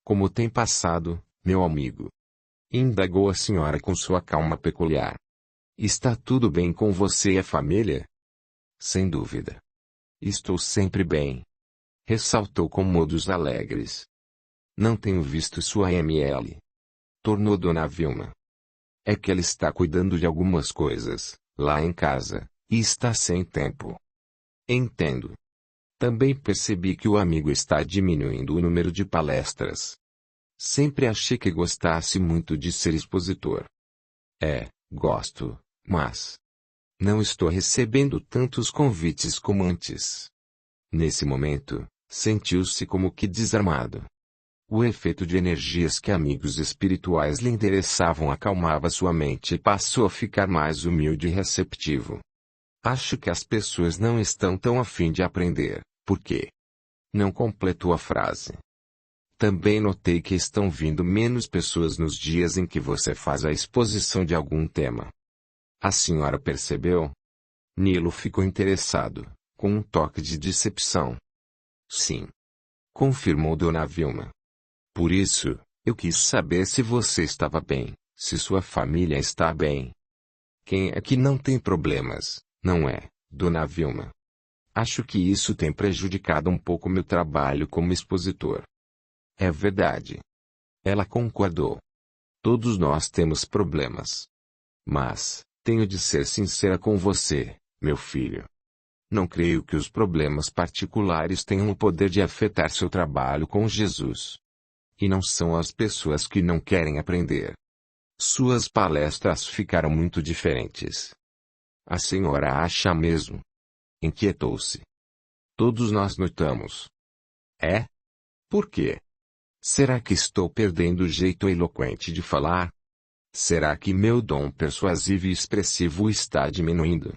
Como tem passado, meu amigo? Indagou a senhora com sua calma peculiar. Está tudo bem com você e a família? Sem dúvida. Estou sempre bem. Ressaltou com modos alegres. Não tenho visto sua ML. Tornou Dona Vilma. É que ela está cuidando de algumas coisas, lá em casa, e está sem tempo. Entendo. Também percebi que o amigo está diminuindo o número de palestras. Sempre achei que gostasse muito de ser expositor. Gosto, mas não estou recebendo tantos convites como antes. Nesse momento, sentiu-se como que desarmado. O efeito de energias que amigos espirituais lhe endereçavam acalmava sua mente e passou a ficar mais humilde e receptivo. Acho que as pessoas não estão tão afim de aprender, por quê? Não completou a frase. Também notei que estão vindo menos pessoas nos dias em que você faz a exposição de algum tema. A senhora percebeu? Nilo ficou interessado, com um toque de decepção. Sim. Confirmou Dona Vilma. Por isso, eu quis saber se você estava bem, se sua família está bem. Quem é que não tem problemas, não é, Dona Vilma? Acho que isso tem prejudicado um pouco meu trabalho como expositor. É verdade. Ela concordou. Todos nós temos problemas. Mas, tenho de ser sincera com você, meu filho. Não creio que os problemas particulares tenham o poder de afetar seu trabalho com Jesus. E não são as pessoas que não querem aprender. Suas palestras ficaram muito diferentes. A senhora acha mesmo? Inquietou-se. Todos nós notamos. É? Por quê? Será que estou perdendo o jeito eloquente de falar? Será que meu dom persuasivo e expressivo está diminuindo?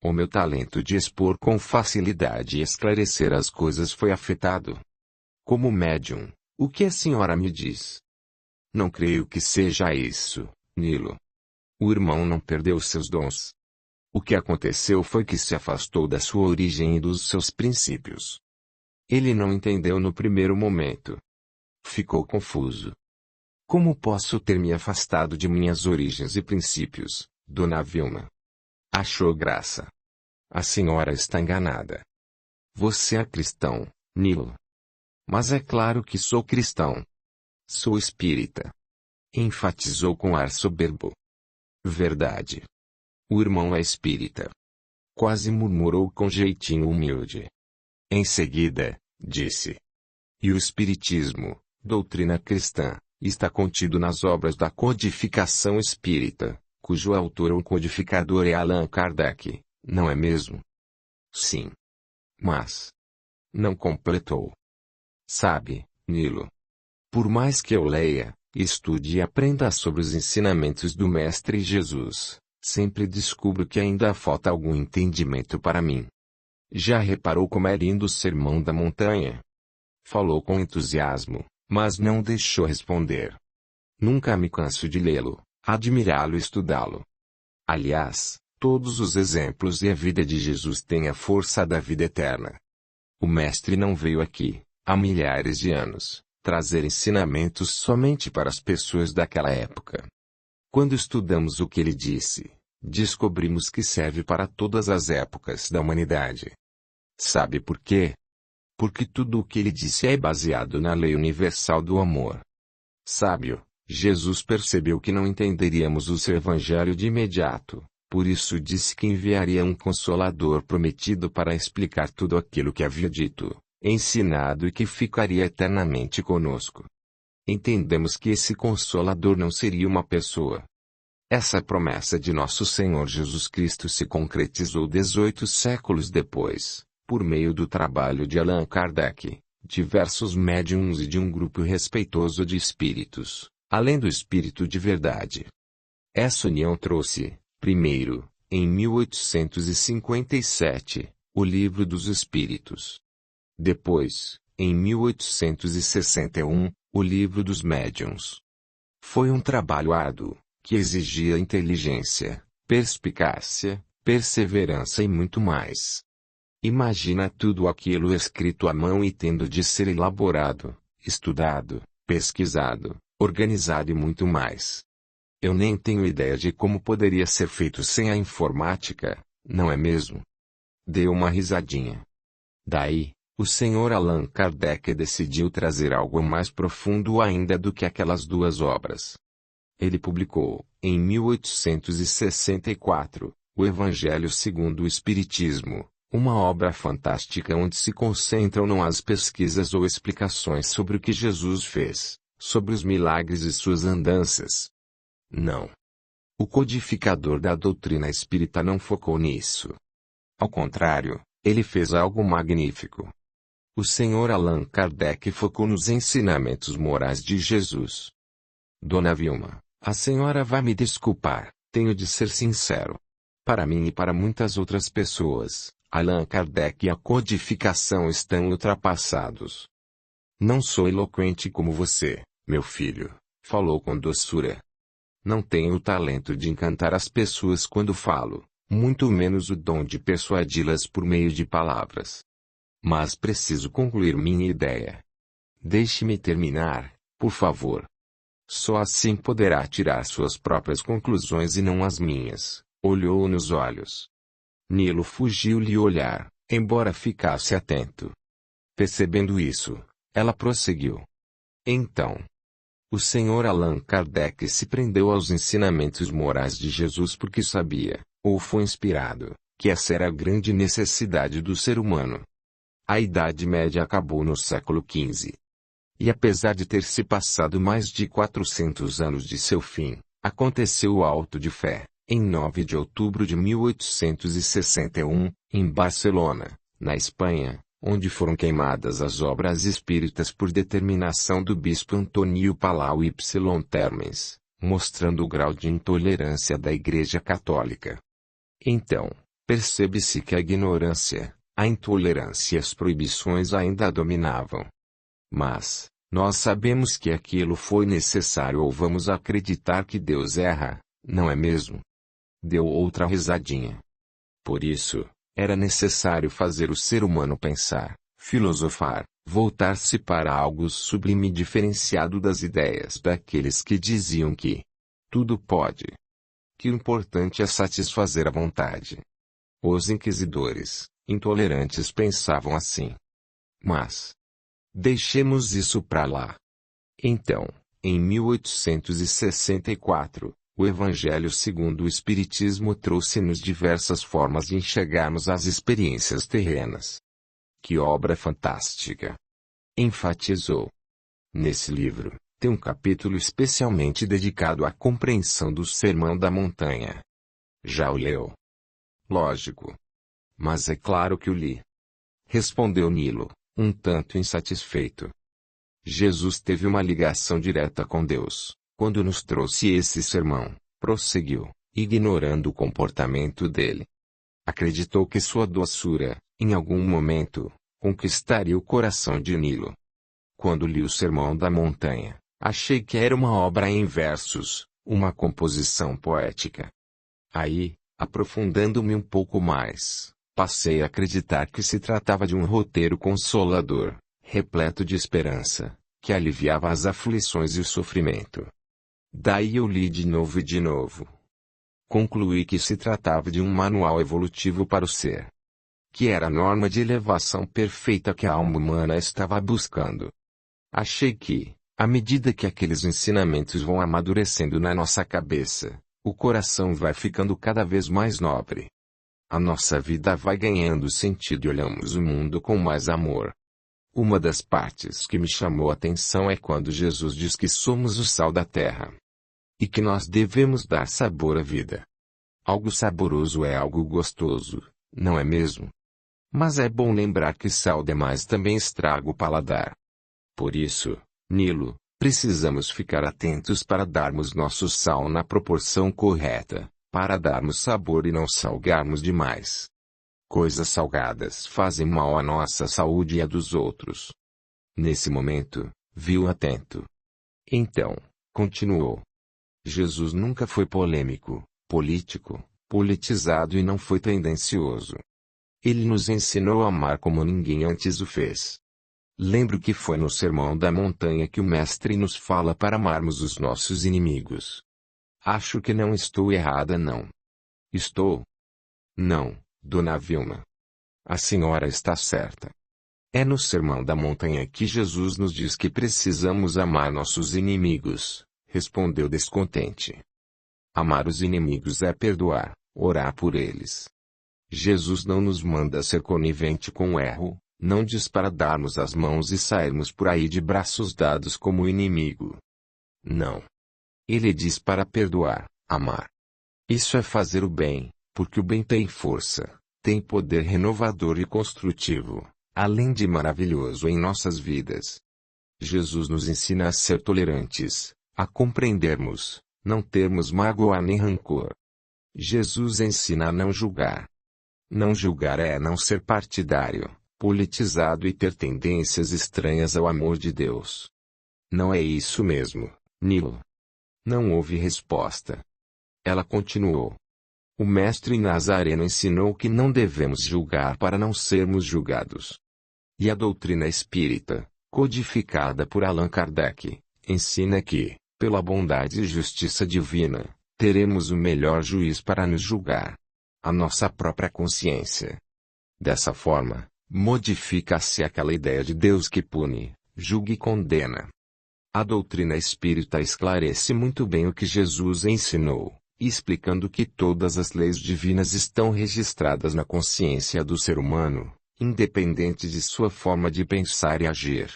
O meu talento de expor com facilidade e esclarecer as coisas foi afetado? Como médium, o que a senhora me diz? Não creio que seja isso, Nilo. O irmão não perdeu seus dons. O que aconteceu foi que se afastou da sua origem e dos seus princípios. Ele não entendeu no primeiro momento. Ficou confuso. Como posso ter me afastado de minhas origens e princípios, Dona Vilma? Achou graça. A senhora está enganada. Você é cristão, Nilo. Mas é claro que sou cristão. Sou espírita. Enfatizou com ar soberbo. Verdade. O irmão é espírita. Quase murmurou com jeitinho humilde. Em seguida, disse. E o espiritismo, doutrina cristã, está contido nas obras da codificação espírita, cujo autor ou codificador é Allan Kardec, não é mesmo? Sim. Mas não completou. Sabe, Nilo. Por mais que eu leia, estude e aprenda sobre os ensinamentos do Mestre Jesus, sempre descubro que ainda falta algum entendimento para mim. Já reparou como é lindo o Sermão da Montanha? Falou com entusiasmo, mas não deixou responder. Nunca me canso de lê-lo, admirá-lo e estudá-lo. Aliás, todos os exemplos e a vida de Jesus têm a força da vida eterna. O Mestre não veio aqui, há milhares de anos, trazer ensinamentos somente para as pessoas daquela época. Quando estudamos o que ele disse, descobrimos que serve para todas as épocas da humanidade. Sabe por quê? Porque tudo o que ele disse é baseado na lei universal do amor. Sábio, Jesus percebeu que não entenderíamos o seu evangelho de imediato, por isso disse que enviaria um Consolador prometido para explicar tudo aquilo que havia dito, ensinado e que ficaria eternamente conosco. Entendemos que esse Consolador não seria uma pessoa. Essa promessa de nosso Senhor Jesus Cristo se concretizou 18 séculos depois, por meio do trabalho de Allan Kardec, diversos médiuns e de um grupo respeitoso de espíritos, além do espírito de verdade. Essa união trouxe, primeiro, em 1857, o Livro dos Espíritos. Depois, em 1861, o Livro dos Médiuns. Foi um trabalho árduo, que exigia inteligência, perspicácia, perseverança e muito mais. Imagina tudo aquilo escrito à mão e tendo de ser elaborado, estudado, pesquisado, organizado e muito mais. Eu nem tenho ideia de como poderia ser feito sem a informática, não é mesmo? Deu uma risadinha. Daí, o Sr. Allan Kardec decidiu trazer algo mais profundo ainda do que aquelas duas obras. Ele publicou, em 1864, o Evangelho segundo o Espiritismo, uma obra fantástica onde se concentram não as pesquisas ou explicações sobre o que Jesus fez, sobre os milagres e suas andanças. Não. O codificador da doutrina espírita não focou nisso. Ao contrário, ele fez algo magnífico. O Sr. Allan Kardec focou nos ensinamentos morais de Jesus. Dona Vilma, a senhora vai me desculpar, tenho de ser sincero. Para mim e para muitas outras pessoas, Allan Kardec e a codificação estão ultrapassados. Não sou eloquente como você, meu filho, falou com doçura. Não tenho o talento de encantar as pessoas quando falo, muito menos o dom de persuadi-las por meio de palavras. Mas preciso concluir minha ideia. Deixe-me terminar, por favor. Só assim poderá tirar suas próprias conclusões e não as minhas. Olhou nos olhos. Nilo fugiu-lhe o olhar, embora ficasse atento. Percebendo isso, ela prosseguiu. Então, o Sr. Allan Kardec se prendeu aos ensinamentos morais de Jesus porque sabia, ou foi inspirado, que essa era a grande necessidade do ser humano. A Idade Média acabou no século XV. E apesar de ter se passado mais de 400 anos de seu fim, aconteceu o auto de fé, em 9 de outubro de 1861, em Barcelona, na Espanha, onde foram queimadas as obras espíritas por determinação do bispo Antônio Palau y Termes, mostrando o grau de intolerância da Igreja Católica. Então, percebe-se que a ignorância, a intolerância e as proibições ainda a dominavam. Mas, nós sabemos que aquilo foi necessário ou vamos acreditar que Deus erra, não é mesmo? Deu outra risadinha. Por isso, era necessário fazer o ser humano pensar, filosofar, voltar-se para algo sublime e diferenciado das ideias daqueles que diziam que tudo pode. Que o importante é satisfazer a vontade. Os inquisidores, intolerantes pensavam assim. Mas deixemos isso para lá. Então, em 1864, o Evangelho segundo o Espiritismo trouxe-nos diversas formas de enxergarmos as experiências terrenas. Que obra fantástica! Enfatizou. Nesse livro, tem um capítulo especialmente dedicado à compreensão do Sermão da Montanha. Já o leu? Lógico. Mas é claro que o li. Respondeu Nilo, um tanto insatisfeito. Jesus teve uma ligação direta com Deus, quando nos trouxe esse sermão, prosseguiu, ignorando o comportamento dele. Acreditou que sua doçura, em algum momento, conquistaria o coração de Nilo. Quando li o Sermão da Montanha, achei que era uma obra em versos, uma composição poética. Aí, aprofundando-me um pouco mais, passei a acreditar que se tratava de um roteiro consolador, repleto de esperança, que aliviava as aflições e o sofrimento. Daí eu li de novo e de novo. Concluí que se tratava de um manual evolutivo para o ser. Que era a norma de elevação perfeita que a alma humana estava buscando. Achei que, à medida que aqueles ensinamentos vão amadurecendo na nossa cabeça, o coração vai ficando cada vez mais nobre. A nossa vida vai ganhando sentido e olhamos o mundo com mais amor. Uma das partes que me chamou a atenção é quando Jesus diz que somos o sal da terra. E que nós devemos dar sabor à vida. Algo saboroso é algo gostoso, não é mesmo? Mas é bom lembrar que sal demais também estraga o paladar. Por isso, Nilo, precisamos ficar atentos para darmos nosso sal na proporção correta, para darmos sabor e não salgarmos demais. Coisas salgadas fazem mal à nossa saúde e à dos outros. Nesse momento, viu atento. Então, continuou. Jesus nunca foi polêmico, político, politizado e não foi tendencioso. Ele nos ensinou a amar como ninguém antes o fez. Lembro que foi no Sermão da Montanha que o Mestre nos fala para amarmos os nossos inimigos. Acho que não estou errada, não. Estou? Não, Dona Vilma. A senhora está certa. É no Sermão da Montanha que Jesus nos diz que precisamos amar nossos inimigos, respondeu descontente. Amar os inimigos é perdoar, orar por eles. Jesus não nos manda ser conivente com o erro, não diz para darmos as mãos e sairmos por aí de braços dados como o inimigo. Não. Ele diz para perdoar, amar. Isso é fazer o bem, porque o bem tem força, tem poder renovador e construtivo, além de maravilhoso em nossas vidas. Jesus nos ensina a ser tolerantes, a compreendermos, não termos mágoa nem rancor. Jesus ensina a não julgar. Não julgar é não ser partidário, politizado e ter tendências estranhas ao amor de Deus. Não é isso mesmo, Nilo? Não houve resposta. Ela continuou. O mestre Nazareno ensinou que não devemos julgar para não sermos julgados. E a doutrina espírita, codificada por Allan Kardec, ensina que, pela bondade e justiça divina, teremos o melhor juiz para nos julgar. A nossa própria consciência. Dessa forma, modifica-se aquela ideia de Deus que pune, julga e condena. A doutrina espírita esclarece muito bem o que Jesus ensinou, explicando que todas as leis divinas estão registradas na consciência do ser humano, independente de sua forma de pensar e agir.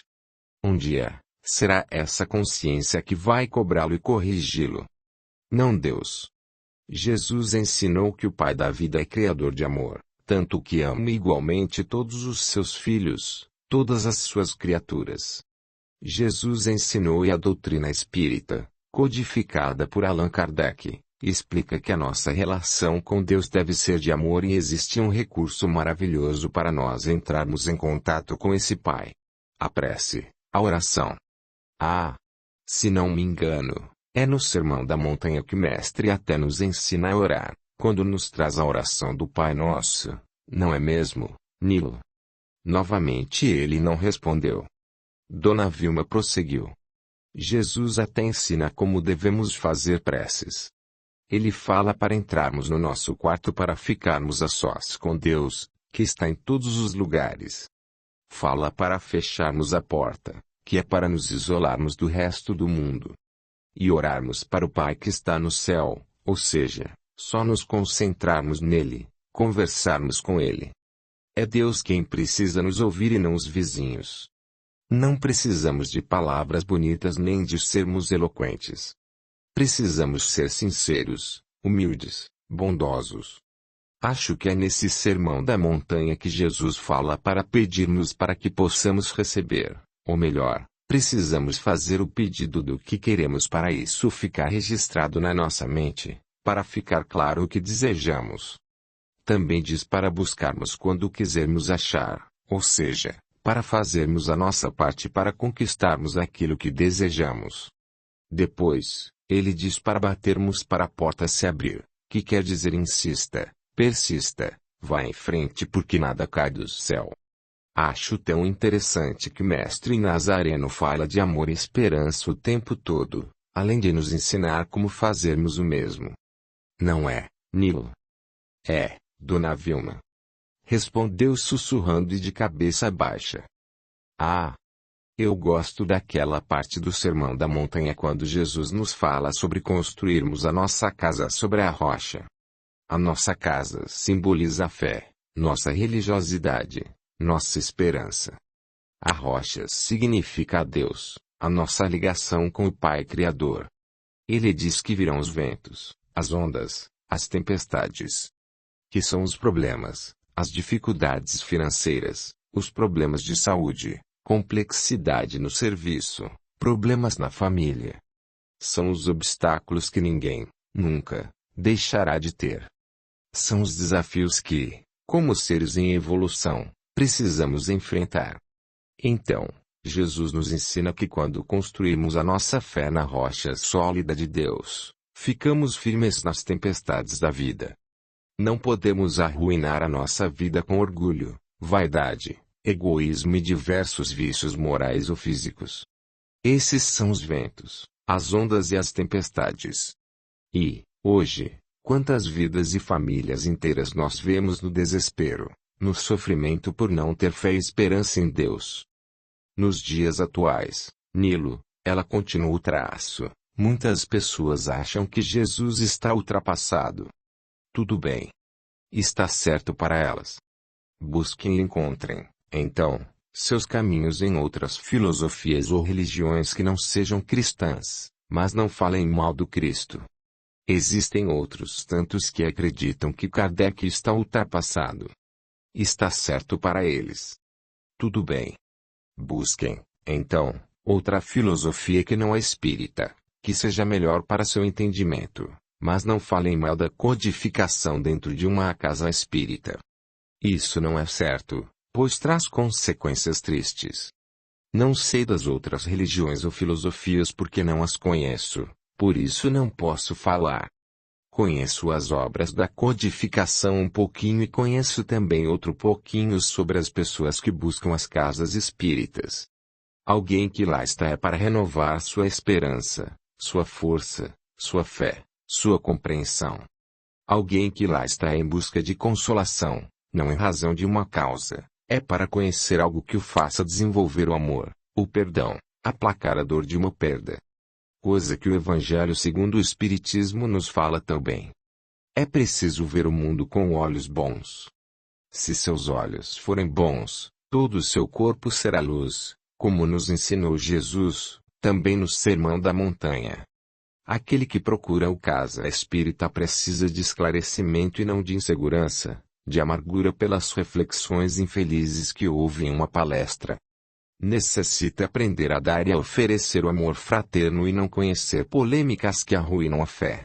Um dia, será essa consciência que vai cobrá-lo e corrigi-lo. Não Deus. Jesus ensinou que o Pai da vida é criador de amor, tanto que ama igualmente todos os seus filhos, todas as suas criaturas. Jesus ensinou e a doutrina espírita, codificada por Allan Kardec, explica que a nossa relação com Deus deve ser de amor e existe um recurso maravilhoso para nós entrarmos em contato com esse Pai. A prece, a oração. Se não me engano, é no Sermão da Montanha que o Mestre até nos ensina a orar, quando nos traz a oração do Pai Nosso, não é mesmo, Nilo? Novamente ele não respondeu. Dona Vilma prosseguiu. Jesus até ensina como devemos fazer preces. Ele fala para entrarmos no nosso quarto para ficarmos a sós com Deus, que está em todos os lugares. Fala para fecharmos a porta, que é para nos isolarmos do resto do mundo. E orarmos para o Pai que está no céu, ou seja, só nos concentrarmos nele, conversarmos com ele. É Deus quem precisa nos ouvir e não os vizinhos. Não precisamos de palavras bonitas nem de sermos eloquentes. Precisamos ser sinceros, humildes, bondosos. Acho que é nesse Sermão da Montanha que Jesus fala para pedir-nos para que possamos receber, ou melhor, precisamos fazer o pedido do que queremos para isso ficar registrado na nossa mente, para ficar claro o que desejamos. Também diz para buscarmos quando quisermos achar, ou seja, para fazermos a nossa parte para conquistarmos aquilo que desejamos. Depois, ele diz para batermos para a porta se abrir, que quer dizer insista, persista, vá em frente porque nada cai do céu. Acho tão interessante que o Mestre Nazareno fala de amor e esperança o tempo todo, além de nos ensinar como fazermos o mesmo. Não é, Nilo? É, Dona Vilma. Respondeu sussurrando e de cabeça baixa. Eu gosto daquela parte do Sermão da Montanha quando Jesus nos fala sobre construirmos a nossa casa sobre a rocha. A nossa casa simboliza a fé, nossa religiosidade, nossa esperança. A rocha significa a Deus, a nossa ligação com o Pai Criador. Ele diz que virão os ventos, as ondas, as tempestades. Que são os problemas, as dificuldades financeiras, os problemas de saúde, complexidade no serviço, problemas na família. São os obstáculos que ninguém, nunca, deixará de ter. São os desafios que, como seres em evolução, precisamos enfrentar. Então, Jesus nos ensina que quando construirmos a nossa fé na rocha sólida de Deus, ficamos firmes nas tempestades da vida. Não podemos arruinar a nossa vida com orgulho, vaidade, egoísmo e diversos vícios morais ou físicos. Esses são os ventos, as ondas e as tempestades. E, hoje, quantas vidas e famílias inteiras nós vemos no desespero, no sofrimento por não ter fé e esperança em Deus. Nos dias atuais, Nilo, ela continua o traço. Muitas pessoas acham que Jesus está ultrapassado. Tudo bem. Está certo para elas. Busquem e encontrem, então, seus caminhos em outras filosofias ou religiões que não sejam cristãs, mas não falem mal do Cristo. Existem outros tantos que acreditam que Kardec está ultrapassado. Está certo para eles. Tudo bem. Busquem, então, outra filosofia que não é espírita, que seja melhor para seu entendimento, mas não falem mal da codificação dentro de uma casa espírita. Isso não é certo, pois traz consequências tristes. Não sei das outras religiões ou filosofias porque não as conheço, por isso não posso falar. Conheço as obras da codificação um pouquinho e conheço também outro pouquinho sobre as pessoas que buscam as casas espíritas. Alguém que lá está é para renovar sua esperança, sua força, sua fé, sua compreensão. Alguém que lá está em busca de consolação, não em razão de uma causa, é para conhecer algo que o faça desenvolver o amor, o perdão, aplacar a dor de uma perda. Coisa que o Evangelho segundo o Espiritismo nos fala também. É preciso ver o mundo com olhos bons. Se seus olhos forem bons, todo o seu corpo será luz, como nos ensinou Jesus, também no Sermão da Montanha. Aquele que procura o casa espírita precisa de esclarecimento e não de insegurança, de amargura pelas reflexões infelizes que houve em uma palestra. Necessita aprender a dar e a oferecer o amor fraterno e não conhecer polêmicas que arruinam a fé.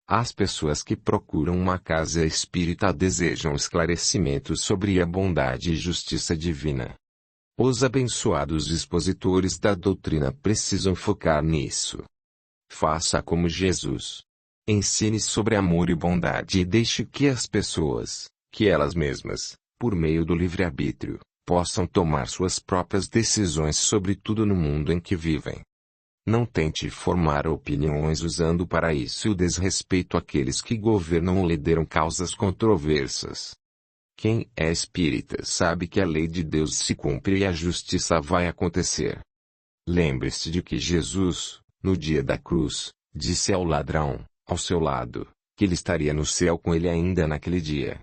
As pessoas que procuram uma casa espírita desejam esclarecimentos sobre a bondade e justiça divina. Os abençoados expositores da doutrina precisam focar nisso. Faça como Jesus. Ensine sobre amor e bondade e deixe que as pessoas, que elas mesmas, por meio do livre-arbítrio, possam tomar suas próprias decisões sobre tudo no mundo em que vivem. Não tente formar opiniões usando para isso o desrespeito àqueles que governam ou lideram causas controversas. Quem é espírita sabe que a lei de Deus se cumpre e a justiça vai acontecer. Lembre-se de que Jesus, no dia da cruz, disse ao ladrão, ao seu lado, que ele estaria no céu com ele ainda naquele dia.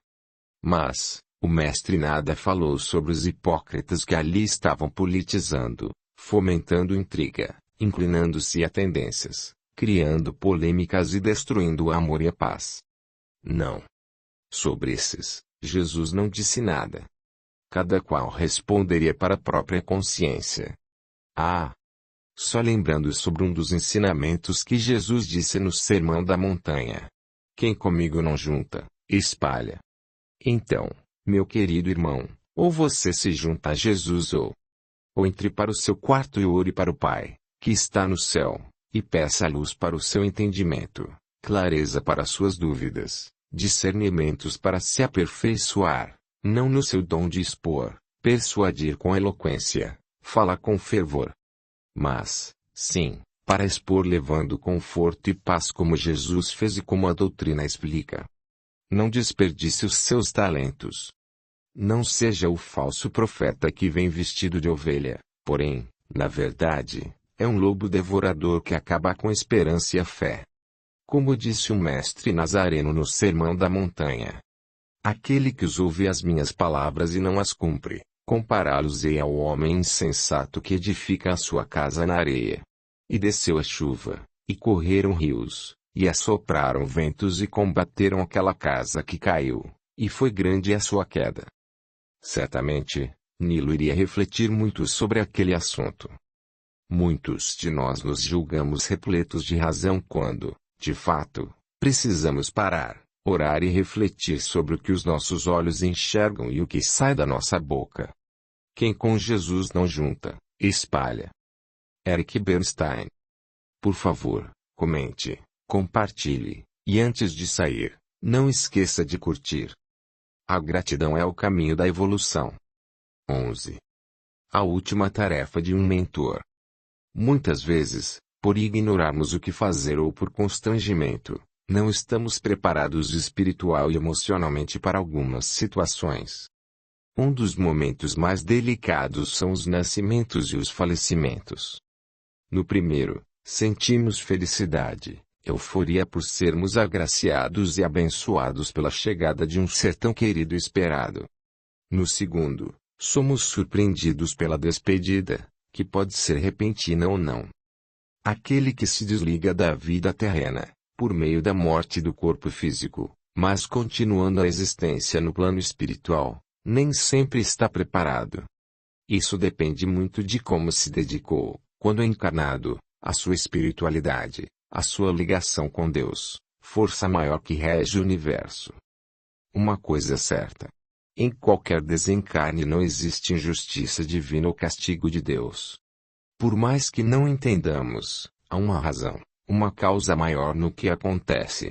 Mas, o mestre nada falou sobre os hipócritas que ali estavam politizando, fomentando intriga, inclinando-se a tendências, criando polêmicas e destruindo o amor e a paz. Não. Sobre esses, Jesus não disse nada. Cada qual responderia para a própria consciência. Só lembrando sobre um dos ensinamentos que Jesus disse no Sermão da Montanha. Quem comigo não junta, espalha. Então, meu querido irmão, ou você se junta a Jesus ou entre para o seu quarto e ore para o Pai, que está no céu, e peça luz para o seu entendimento, clareza para suas dúvidas, discernimentos para se aperfeiçoar, não no seu dom de expor, persuadir com eloquência, falar com fervor. Mas, sim, para expor levando conforto e paz como Jesus fez e como a doutrina explica. Não desperdice os seus talentos. Não seja o falso profeta que vem vestido de ovelha, porém, na verdade, é um lobo devorador que acaba com a esperança e a fé. Como disse o mestre Nazareno no Sermão da Montanha. Aquele que ouve as minhas palavras e não as cumpre, compará-los-ei ao homem insensato que edifica a sua casa na areia. E desceu a chuva, e correram rios, e assopraram ventos e combateram aquela casa que caiu, e foi grande a sua queda. Certamente, Nilo iria refletir muito sobre aquele assunto. Muitos de nós nos julgamos repletos de razão quando, de fato, precisamos parar, orar e refletir sobre o que os nossos olhos enxergam e o que sai da nossa boca. Quem com Jesus não junta, espalha. Eric Bernstein. Por favor, comente, compartilhe, e antes de sair, não esqueça de curtir. A gratidão é o caminho da evolução. 11. A última tarefa de um mentor. Muitas vezes, por ignorarmos o que fazer ou por constrangimento, não estamos preparados espiritual e emocionalmente para algumas situações. Um dos momentos mais delicados são os nascimentos e os falecimentos. No primeiro, sentimos felicidade, euforia por sermos agraciados e abençoados pela chegada de um ser tão querido e esperado. No segundo, somos surpreendidos pela despedida, que pode ser repentina ou não. Aquele que se desliga da vida terrena, por meio da morte do corpo físico, mas continuando a existência no plano espiritual, nem sempre está preparado. Isso depende muito de como se dedicou, quando encarnado, à sua espiritualidade, à sua ligação com Deus, força maior que rege o universo. Uma coisa é certa. Em qualquer desencarne não existe injustiça divina ou castigo de Deus. Por mais que não entendamos, há uma razão, uma causa maior no que acontece.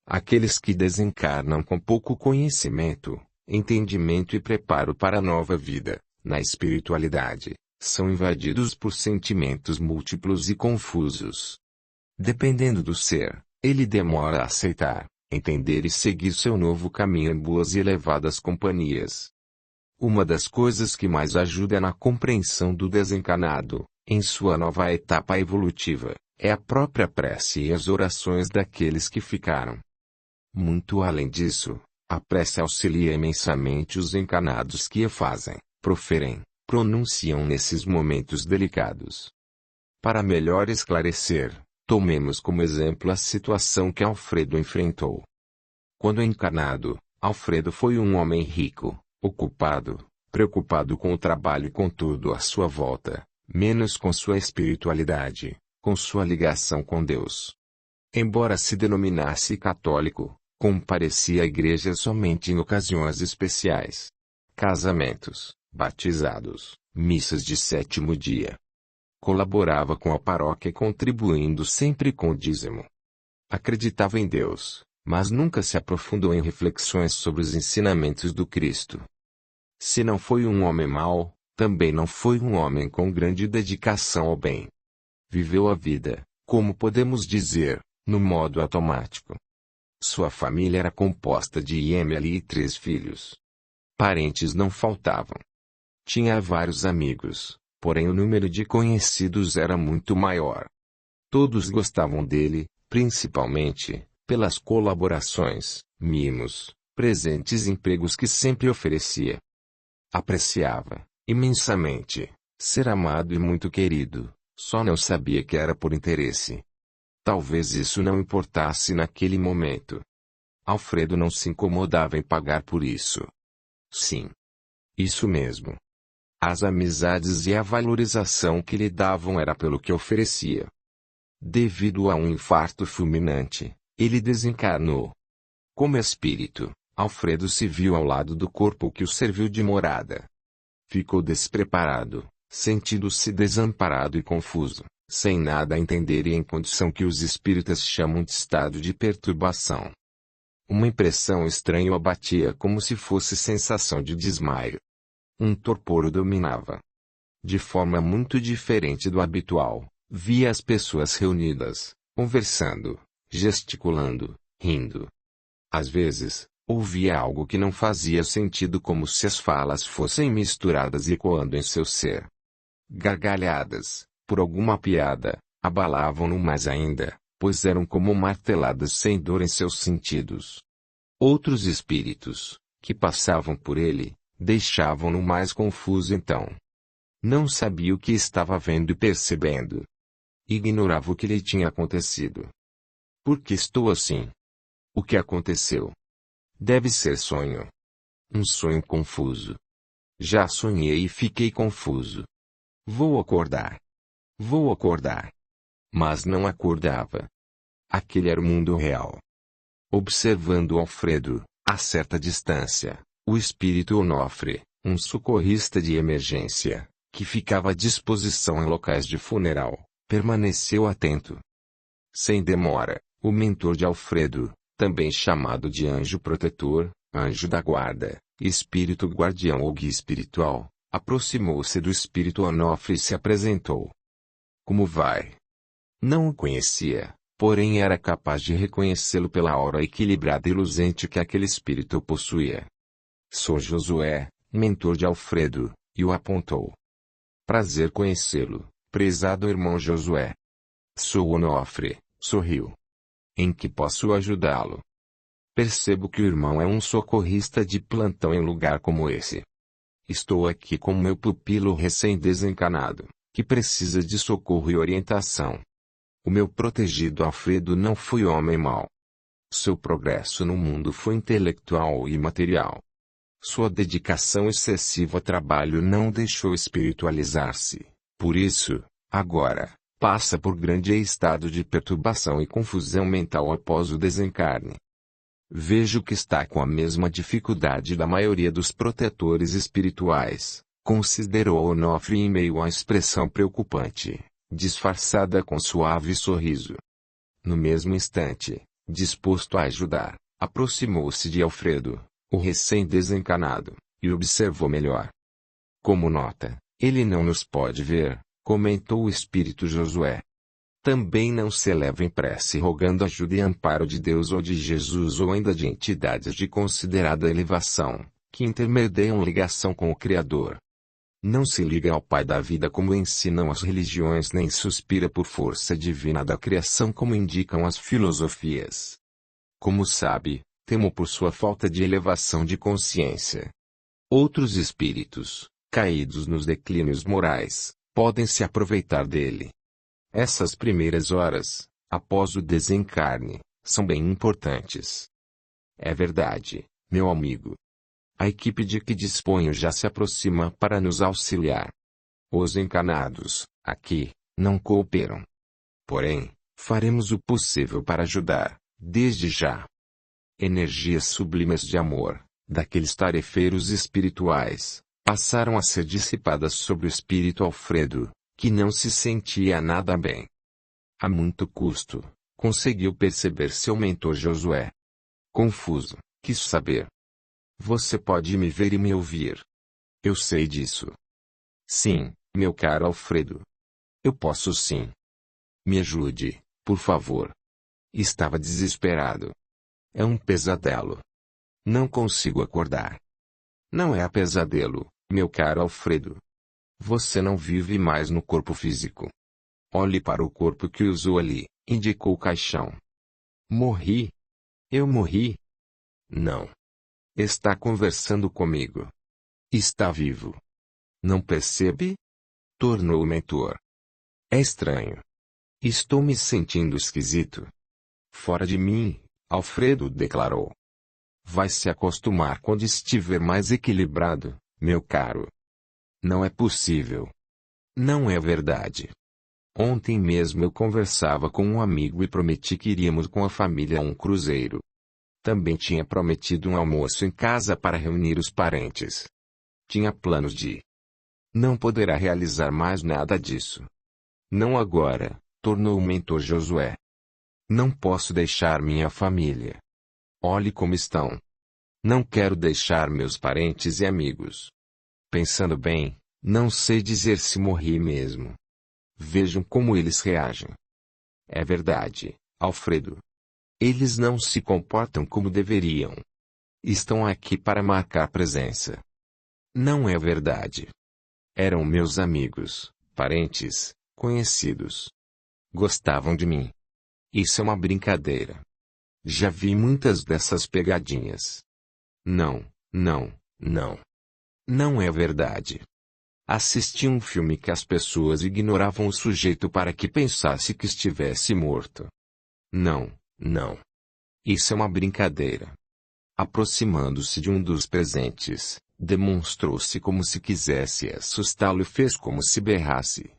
Aqueles que desencarnam com pouco conhecimento, entendimento e preparo para a nova vida, na espiritualidade, são invadidos por sentimentos múltiplos e confusos. Dependendo do ser, ele demora a aceitar, entender e seguir seu novo caminho em boas e elevadas companhias. Uma das coisas que mais ajuda na compreensão do desencarnado, em sua nova etapa evolutiva, é a própria prece e as orações daqueles que ficaram. Muito além disso, a prece auxilia imensamente os encarnados que a fazem, proferem, pronunciam nesses momentos delicados. Para melhor esclarecer, tomemos como exemplo a situação que Alfredo enfrentou. Quando encarnado, Alfredo foi um homem rico, ocupado, preocupado com o trabalho e com tudo à sua volta, menos com sua espiritualidade, com sua ligação com Deus. Embora se denominasse católico, comparecia à igreja somente em ocasiões especiais. Casamentos, batizados, missas de sétimo dia. Colaborava com a paróquia contribuindo sempre com o dízimo. Acreditava em Deus, mas nunca se aprofundou em reflexões sobre os ensinamentos do Cristo. Se não foi um homem mau, também não foi um homem com grande dedicação ao bem. Viveu a vida, como podemos dizer, no modo automático. Sua família era composta de Emily e 3 filhos. Parentes não faltavam. Tinha vários amigos, porém o número de conhecidos era muito maior. Todos gostavam dele, principalmente, pelas colaborações, mimos, presentes e empregos que sempre oferecia. Apreciava, imensamente, ser amado e muito querido, só não sabia que era por interesse. Talvez isso não importasse naquele momento. Alfredo não se incomodava em pagar por isso. Sim. Isso mesmo. As amizades e a valorização que lhe davam era pelo que oferecia. Devido a um infarto fulminante, ele desencarnou. Como espírito, Alfredo se viu ao lado do corpo que o serviu de morada. Ficou despreparado, sentindo-se desamparado e confuso, sem nada a entender e em condição que os espíritas chamam de estado de perturbação. Uma impressão estranha o abatia como se fosse sensação de desmaio. Um torpor o dominava. De forma muito diferente do habitual, via as pessoas reunidas, conversando, gesticulando, rindo. Às vezes, ouvia algo que não fazia sentido como se as falas fossem misturadas e ecoando em seu ser. Gargalhadas, por alguma piada, abalavam-no mais ainda, pois eram como marteladas sem dor em seus sentidos. Outros espíritos, que passavam por ele, deixavam-no mais confuso então. Não sabia o que estava vendo e percebendo. Ignorava o que lhe tinha acontecido. Por que estou assim? O que aconteceu? Deve ser sonho. Um sonho confuso. Já sonhei e fiquei confuso. Vou acordar. Vou acordar. Mas não acordava. Aquele era o mundo real. Observando Alfredo, a certa distância, o espírito Onofre, um socorrista de emergência, que ficava à disposição em locais de funeral, permaneceu atento. Sem demora, o mentor de Alfredo, também chamado de anjo protetor, anjo da guarda, espírito guardião ou guia espiritual, Aproximou-se do espírito Onofre e se apresentou. Como vai? Não o conhecia, porém era capaz de reconhecê-lo pela aura equilibrada e luzente que aquele espírito possuía. Sou Josué, mentor de Alfredo, e o apontou. Prazer conhecê-lo, prezado irmão Josué. Sou Onofre, sorriu. Em que posso ajudá-lo? Percebo que o irmão é um socorrista de plantão em lugar como esse. Estou aqui com meu pupilo recém-desencanado, que precisa de socorro e orientação. O meu protegido Alfredo não foi homem mau. Seu progresso no mundo foi intelectual e material. Sua dedicação excessiva ao trabalho não o deixou espiritualizar-se. Por isso, agora, passa por grande estado de perturbação e confusão mental após o desencarne. Vejo que está com a mesma dificuldade da maioria dos protetores espirituais, considerou Onofre em meio à expressão preocupante, disfarçada com suave sorriso. No mesmo instante, disposto a ajudar, aproximou-se de Alfredo, o recém-desencanado, e observou melhor. Como nota, ele não nos pode ver, comentou o espírito Josué. Também não se eleva em prece rogando ajuda e amparo de Deus ou de Jesus ou ainda de entidades de considerada elevação, que intermediam ligação com o Criador. Não se liga ao Pai da vida como ensinam as religiões nem suspira por força divina da criação como indicam as filosofias. Como sabe, temo por sua falta de elevação de consciência. Outros espíritos, caídos nos declínios morais, podem se aproveitar dele. Essas primeiras horas, após o desencarne, são bem importantes. É verdade, meu amigo. A equipe de que disponho já se aproxima para nos auxiliar. Os encarnados, aqui, não cooperam. Porém, faremos o possível para ajudar, desde já. Energias sublimes de amor, daqueles tarefeiros espirituais, passaram a ser dissipadas sobre o espírito Alfredo, que não se sentia nada bem. A muito custo, conseguiu perceber seu mentor Josué. Confuso, quis saber. Você pode me ver e me ouvir? Eu sei disso. Sim, meu caro Alfredo. Eu posso sim. Me ajude, por favor. Estava desesperado. É um pesadelo. Não consigo acordar. Não é pesadelo, meu caro Alfredo. Você não vive mais no corpo físico. Olhe para o corpo que usou ali, indicou o caixão. Morri? Eu morri? Não. Está conversando comigo. Está vivo. Não percebe? Tornou o mentor. É estranho. Estou me sentindo esquisito. Fora de mim, Alfredo declarou. Vai se acostumar quando estiver mais equilibrado, meu caro. Não é possível. Não é verdade. Ontem mesmo eu conversava com um amigo e prometi que iríamos com a família a um cruzeiro. Também tinha prometido um almoço em casa para reunir os parentes. Tinha planos de... Não poderá realizar mais nada disso. Não agora, tornou o mentor Josué. Não posso deixar minha família. Olhe como estão. Não quero deixar meus parentes e amigos. Pensando bem, não sei dizer se morri mesmo. Vejam como eles reagem. É verdade, Alfredo. Eles não se comportam como deveriam. Estão aqui para marcar presença. Não é verdade. Eram meus amigos, parentes, conhecidos. Gostavam de mim. Isso é uma brincadeira. Já vi muitas dessas pegadinhas. Não, não, não. Não é verdade. Assisti um filme que as pessoas ignoravam o sujeito para que pensasse que estivesse morto. Não, não. Isso é uma brincadeira. Aproximando-se de um dos presentes, demonstrou-se como se quisesse assustá-lo e fez como se berrasse.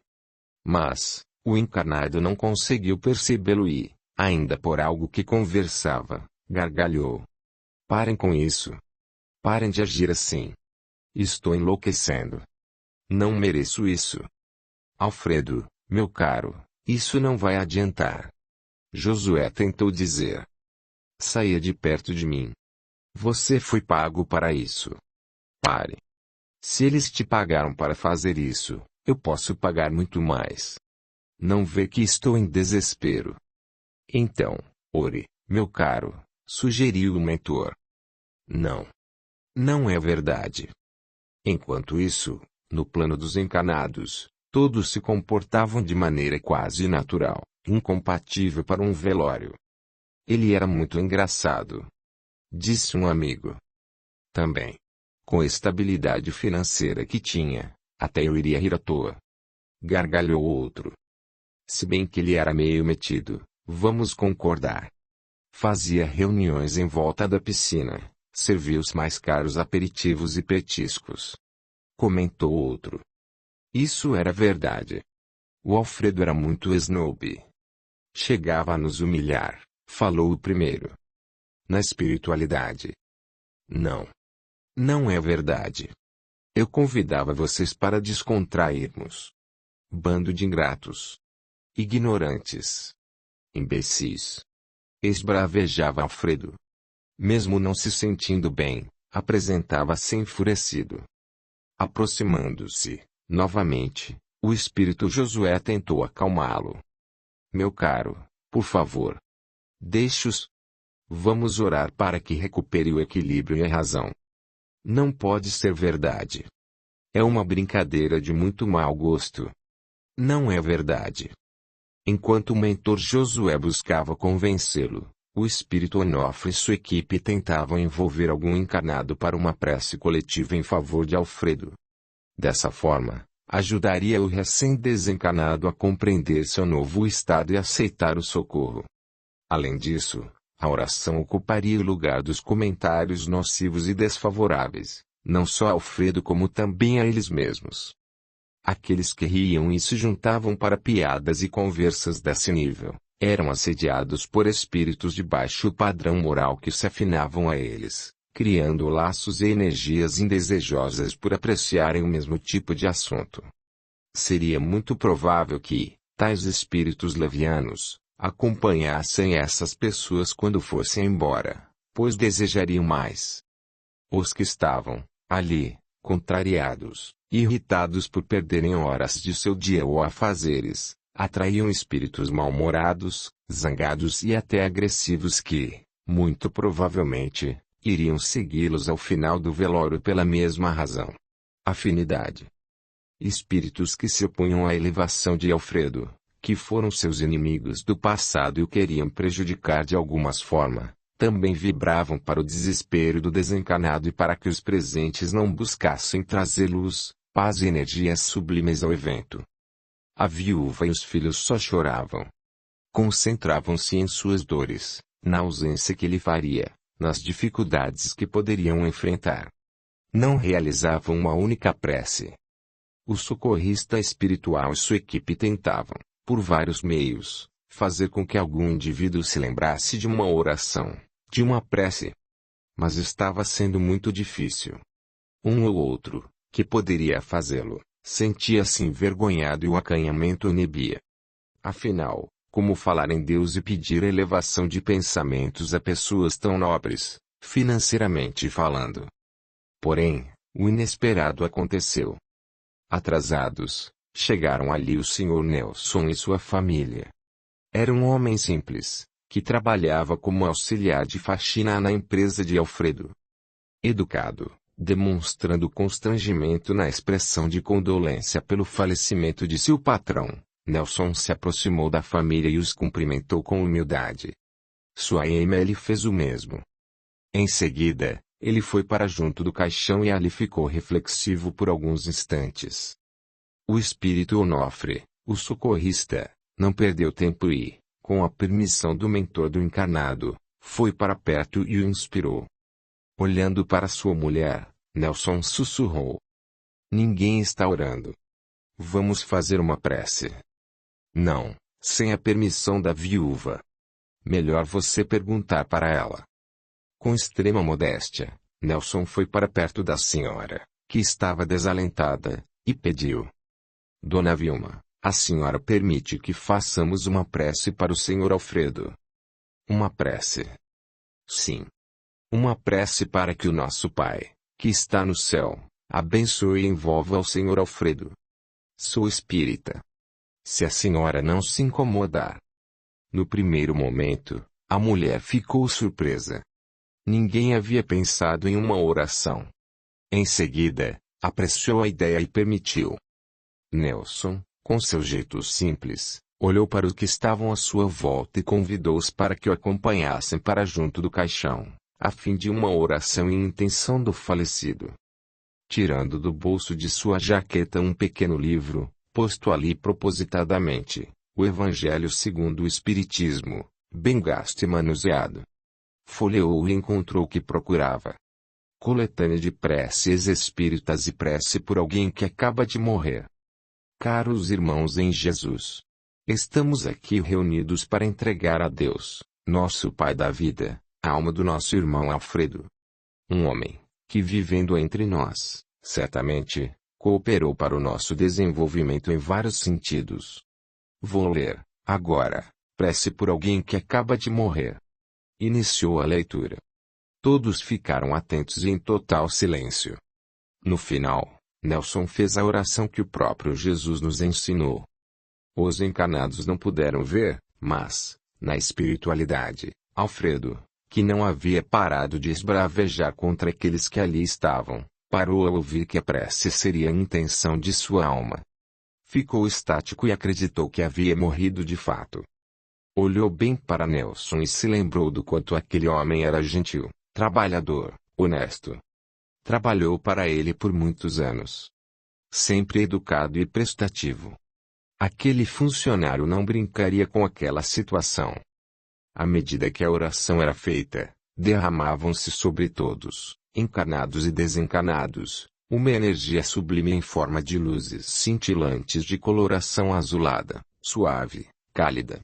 Mas, o encarnado não conseguiu percebê-lo e, ainda por algo que conversava, gargalhou. Parem com isso. Parem de agir assim. Estou enlouquecendo. Não mereço isso. Alfredo, meu caro, isso não vai adiantar. Josué tentou dizer. Saia de perto de mim. Você foi pago para isso. Pare. Se eles te pagaram para fazer isso, eu posso pagar muito mais. Não vê que estou em desespero. Então, ore, meu caro, sugeriu o mentor. Não. Não é verdade. Enquanto isso, no plano dos encarnados, todos se comportavam de maneira quase natural, incompatível para um velório. Ele era muito engraçado, disse um amigo. Também. Com a estabilidade financeira que tinha, até eu iria rir à toa. Gargalhou outro. Se bem que ele era meio metido, vamos concordar. Fazia reuniões em volta da piscina, servia os mais caros aperitivos e petiscos. Comentou outro. Isso era verdade. O Alfredo era muito snob. Chegava a nos humilhar, falou o primeiro. Na espiritualidade. Não. Não é verdade. Eu convidava vocês para descontrairmos. Bando de ingratos. Ignorantes. Imbecis. Esbravejava Alfredo. Mesmo não se sentindo bem, apresentava-se enfurecido. Aproximando-se, novamente, o espírito Josué tentou acalmá-lo. Meu caro, por favor. Deixe-os. Vamos orar para que recupere o equilíbrio e a razão. Não pode ser verdade. É uma brincadeira de muito mau gosto. Não é verdade. Enquanto o mentor Josué buscava convencê-lo, o espírito Onofre e sua equipe tentavam envolver algum encarnado para uma prece coletiva em favor de Alfredo. Dessa forma, ajudaria o recém-desencarnado a compreender seu novo estado e aceitar o socorro. Além disso, a oração ocuparia o lugar dos comentários nocivos e desfavoráveis, não só a Alfredo como também a eles mesmos. Aqueles que riam e se juntavam para piadas e conversas desse nível, eram assediados por espíritos de baixo padrão moral que se afinavam a eles, criando laços e energias indesejosas por apreciarem o mesmo tipo de assunto. Seria muito provável que, tais espíritos levianos, acompanhassem essas pessoas quando fossem embora, pois desejariam mais. Os que estavam, ali, contrariados, irritados por perderem horas de seu dia ou afazeres, atraíam espíritos mal-humorados, zangados e até agressivos que, muito provavelmente, iriam segui-los ao final do velório pela mesma razão. Afinidade. Espíritos que se opunham à elevação de Alfredo, que foram seus inimigos do passado e o queriam prejudicar de alguma forma, também vibravam para o desespero do desencarnado e para que os presentes não buscassem trazer luz, paz e energias sublimes ao evento. A viúva e os filhos só choravam. Concentravam-se em suas dores, na ausência que ele faria, nas dificuldades que poderiam enfrentar. Não realizavam uma única prece. O socorrista espiritual e sua equipe tentavam, por vários meios, fazer com que algum indivíduo se lembrasse de uma oração, de uma prece. Mas estava sendo muito difícil. Um ou outro, que poderia fazê-lo, sentia-se envergonhado e o acanhamento o inibia. Afinal, como falar em Deus e pedir elevação de pensamentos a pessoas tão nobres, financeiramente falando? Porém, o inesperado aconteceu. Atrasados, chegaram ali o Sr. Nelson e sua família. Era um homem simples, que trabalhava como auxiliar de faxina na empresa de Alfredo. Educado, demonstrando constrangimento na expressão de condolência pelo falecimento de seu patrão, Nelson se aproximou da família e os cumprimentou com humildade. Sua Emily fez o mesmo. Em seguida, ele foi para junto do caixão e ali ficou reflexivo por alguns instantes. O espírito Onofre, o socorrista, não perdeu tempo e, com a permissão do mentor do encarnado, foi para perto e o inspirou. Olhando para sua mulher, Nelson sussurrou: Ninguém está orando. Vamos fazer uma prece. Não, sem a permissão da viúva. Melhor você perguntar para ela. Com extrema modéstia, Nelson foi para perto da senhora, que estava desalentada, e pediu: Dona Vilma, a senhora permite que façamos uma prece para o Sr. Alfredo? Uma prece? Sim. Uma prece para que o nosso Pai, que está no céu, Abençoe e envolva ao Sr. Alfredo. Sou espírita. Se a senhora não se incomodar. No primeiro momento, a mulher ficou surpresa. Ninguém havia pensado em uma oração. Em seguida, apreciou a ideia e permitiu. Nelson, com seu jeito simples, olhou para os que estavam à sua volta e convidou-os para que o acompanhassem para junto do caixão, a fim de uma oração em intenção do falecido. Tirando do bolso de sua jaqueta um pequeno livro, posto ali propositadamente, o Evangelho segundo o Espiritismo, bem gasto e manuseado. Folheou e encontrou o que procurava. Coletânea de preces espíritas e prece por alguém que acaba de morrer. Caros irmãos em Jesus, estamos aqui reunidos para entregar a Deus, nosso Pai da vida, a alma do nosso irmão Alfredo. Um homem, que vivendo entre nós, certamente, cooperou para o nosso desenvolvimento em vários sentidos. Vou ler, agora, prece por alguém que acaba de morrer. Iniciou a leitura. Todos ficaram atentos e em total silêncio. No final, Nelson fez a oração que o próprio Jesus nos ensinou. Os encarnados não puderam ver, mas, na espiritualidade, Alfredo, que não havia parado de esbravejar contra aqueles que ali estavam, parou ao ouvir que a prece seria a intenção de sua alma. Ficou estático e acreditou que havia morrido de fato. Olhou bem para Nelson e se lembrou do quanto aquele homem era gentil, trabalhador, honesto. Trabalhou para ele por muitos anos. Sempre educado e prestativo. Aquele funcionário não brincaria com aquela situação. À medida que a oração era feita, derramavam-se sobre todos, encarnados e desencarnados, uma energia sublime em forma de luzes cintilantes de coloração azulada, suave, cálida.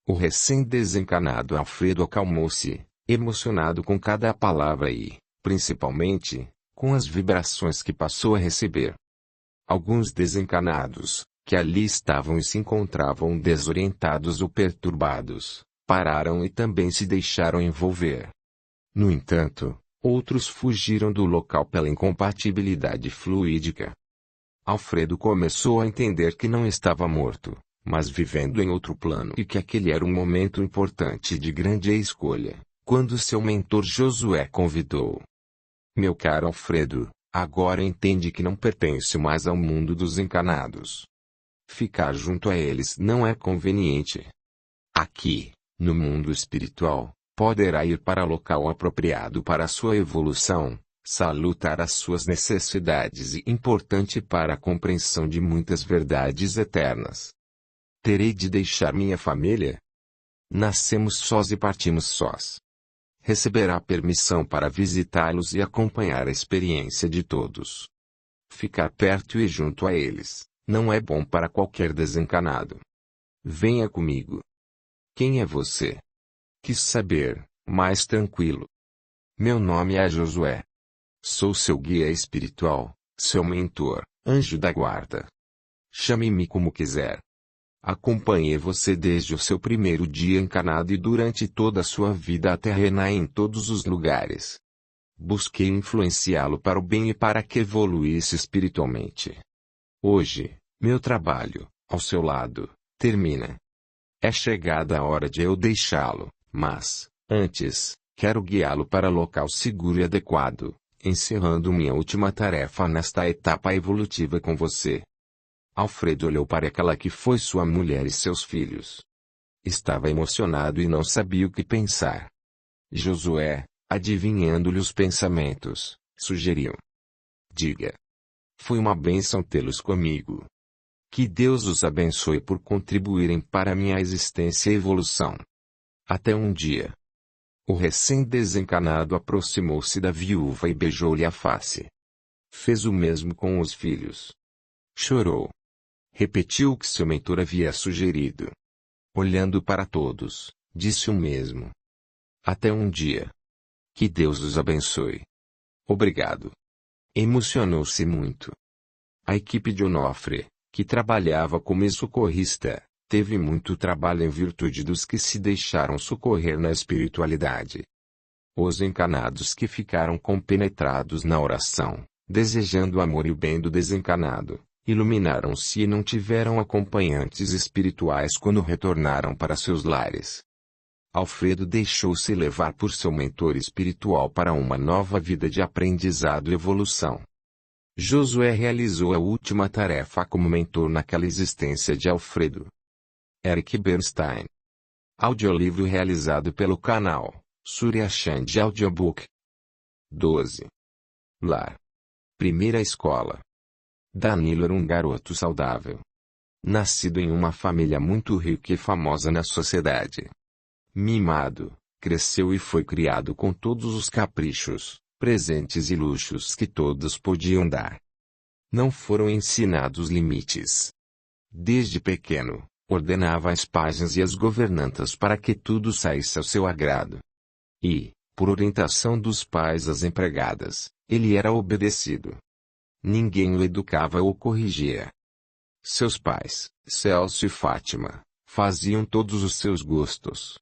O recém-desencarnado Alfredo acalmou-se, emocionado com cada palavra e, principalmente, com as vibrações que passou a receber. Alguns desencarnados, que ali estavam e se encontravam desorientados ou perturbados, pararam e também se deixaram envolver. No entanto, outros fugiram do local pela incompatibilidade fluídica. Alfredo começou a entender que não estava morto, mas vivendo em outro plano e que aquele era um momento importante e de grande escolha, quando seu mentor Josué convidou. Meu caro Alfredo, agora entende que não pertence mais ao mundo dos encarnados. Ficar junto a eles não é conveniente. Aqui, no mundo espiritual, poderá ir para local apropriado para a sua evolução, salutar as suas necessidades e importante para a compreensão de muitas verdades eternas. Terei de deixar minha família? Nascemos sós e partimos sós. Receberá permissão para visitá-los e acompanhar a experiência de todos. Ficar perto e junto a eles, não é bom para qualquer desencarnado. Venha comigo. Quem é você? Quis saber, mais tranquilo. Meu nome é Josué. Sou seu guia espiritual, seu mentor, anjo da guarda. Chame-me como quiser. Acompanhei você desde o seu primeiro dia encarnado e durante toda a sua vida terrena em todos os lugares. Busquei influenciá-lo para o bem e para que evoluísse espiritualmente. Hoje, meu trabalho, ao seu lado, termina. É chegada a hora de eu deixá-lo, mas, antes, quero guiá-lo para local seguro e adequado, encerrando minha última tarefa nesta etapa evolutiva com você. Alfredo olhou para aquela que foi sua mulher e seus filhos. Estava emocionado e não sabia o que pensar. Josué, adivinhando-lhe os pensamentos, sugeriu. Diga. Foi uma bênção tê-los comigo. Que Deus os abençoe por contribuírem para minha existência e evolução. Até um dia. O recém-desencarnado aproximou-se da viúva e beijou-lhe a face. Fez o mesmo com os filhos. Chorou. Repetiu o que seu mentor havia sugerido. Olhando para todos, disse o mesmo. Até um dia. Que Deus os abençoe. Obrigado. Emocionou-se muito. A equipe de Onofre, que trabalhava como socorrista, teve muito trabalho em virtude dos que se deixaram socorrer na espiritualidade. Os encarnados que ficaram compenetrados na oração, desejando o amor e o bem do desencarnado, iluminaram-se e não tiveram acompanhantes espirituais quando retornaram para seus lares. Alfredo deixou-se levar por seu mentor espiritual para uma nova vida de aprendizado e evolução. Josué realizou a última tarefa como mentor naquela existência de Alfredo. Eric Bernstein. Audiolivro realizado pelo canal Surya Chand Audiobook. 12. Lar. Primeira escola. Danilo era um garoto saudável. Nascido em uma família muito rica e famosa na sociedade. Mimado, cresceu e foi criado com todos os caprichos, presentes e luxos que todos podiam dar. Não foram ensinados limites. Desde pequeno, ordenava às páginas e às governantas para que tudo saísse ao seu agrado. E, por orientação dos pais às empregadas, ele era obedecido. Ninguém o educava ou corrigia. Seus pais, Celso e Fátima, faziam todos os seus gostos.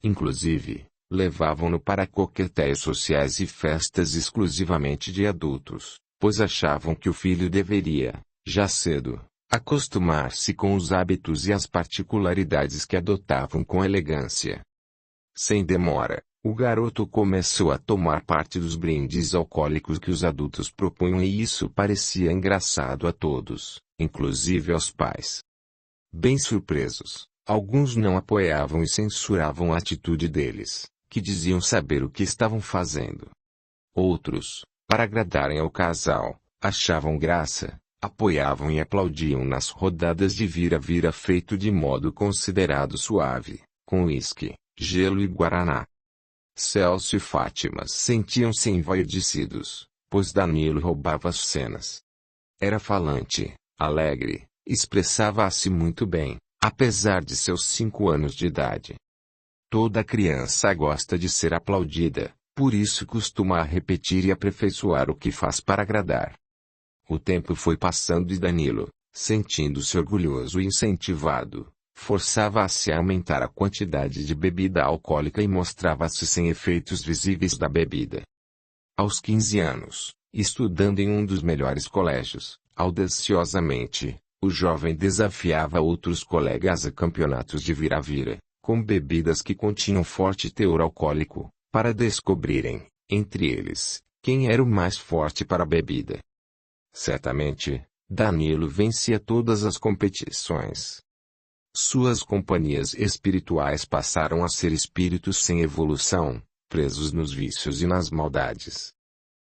Inclusive, levavam-no para coquetéis sociais e festas exclusivamente de adultos, pois achavam que o filho deveria, já cedo, acostumar-se com os hábitos e as particularidades que adotavam com elegância. Sem demora, o garoto começou a tomar parte dos brindes alcoólicos que os adultos propunham e isso parecia engraçado a todos, inclusive aos pais. Bem surpresos, alguns não apoiavam e censuravam a atitude deles, que diziam saber o que estavam fazendo. Outros, para agradarem ao casal, achavam graça, apoiavam e aplaudiam nas rodadas de vira-vira feito de modo considerado suave, com uísque, gelo e guaraná. Celso e Fátima sentiam-se envaidecidos, pois Danilo roubava as cenas. Era falante, alegre, expressava-se muito bem, apesar de seus 5 anos de idade. Toda criança gosta de ser aplaudida, por isso costuma repetir e aperfeiçoar o que faz para agradar. O tempo foi passando e Danilo, sentindo-se orgulhoso e incentivado, forçava-se a aumentar a quantidade de bebida alcoólica e mostrava-se sem efeitos visíveis da bebida. Aos 15 anos, estudando em um dos melhores colégios, audaciosamente, o jovem desafiava outros colegas a campeonatos de vira-vira, com bebidas que continham forte teor alcoólico, para descobrirem, entre eles, quem era o mais forte para a bebida. Certamente, Danilo vencia todas as competições. Suas companhias espirituais passaram a ser espíritos sem evolução, presos nos vícios e nas maldades.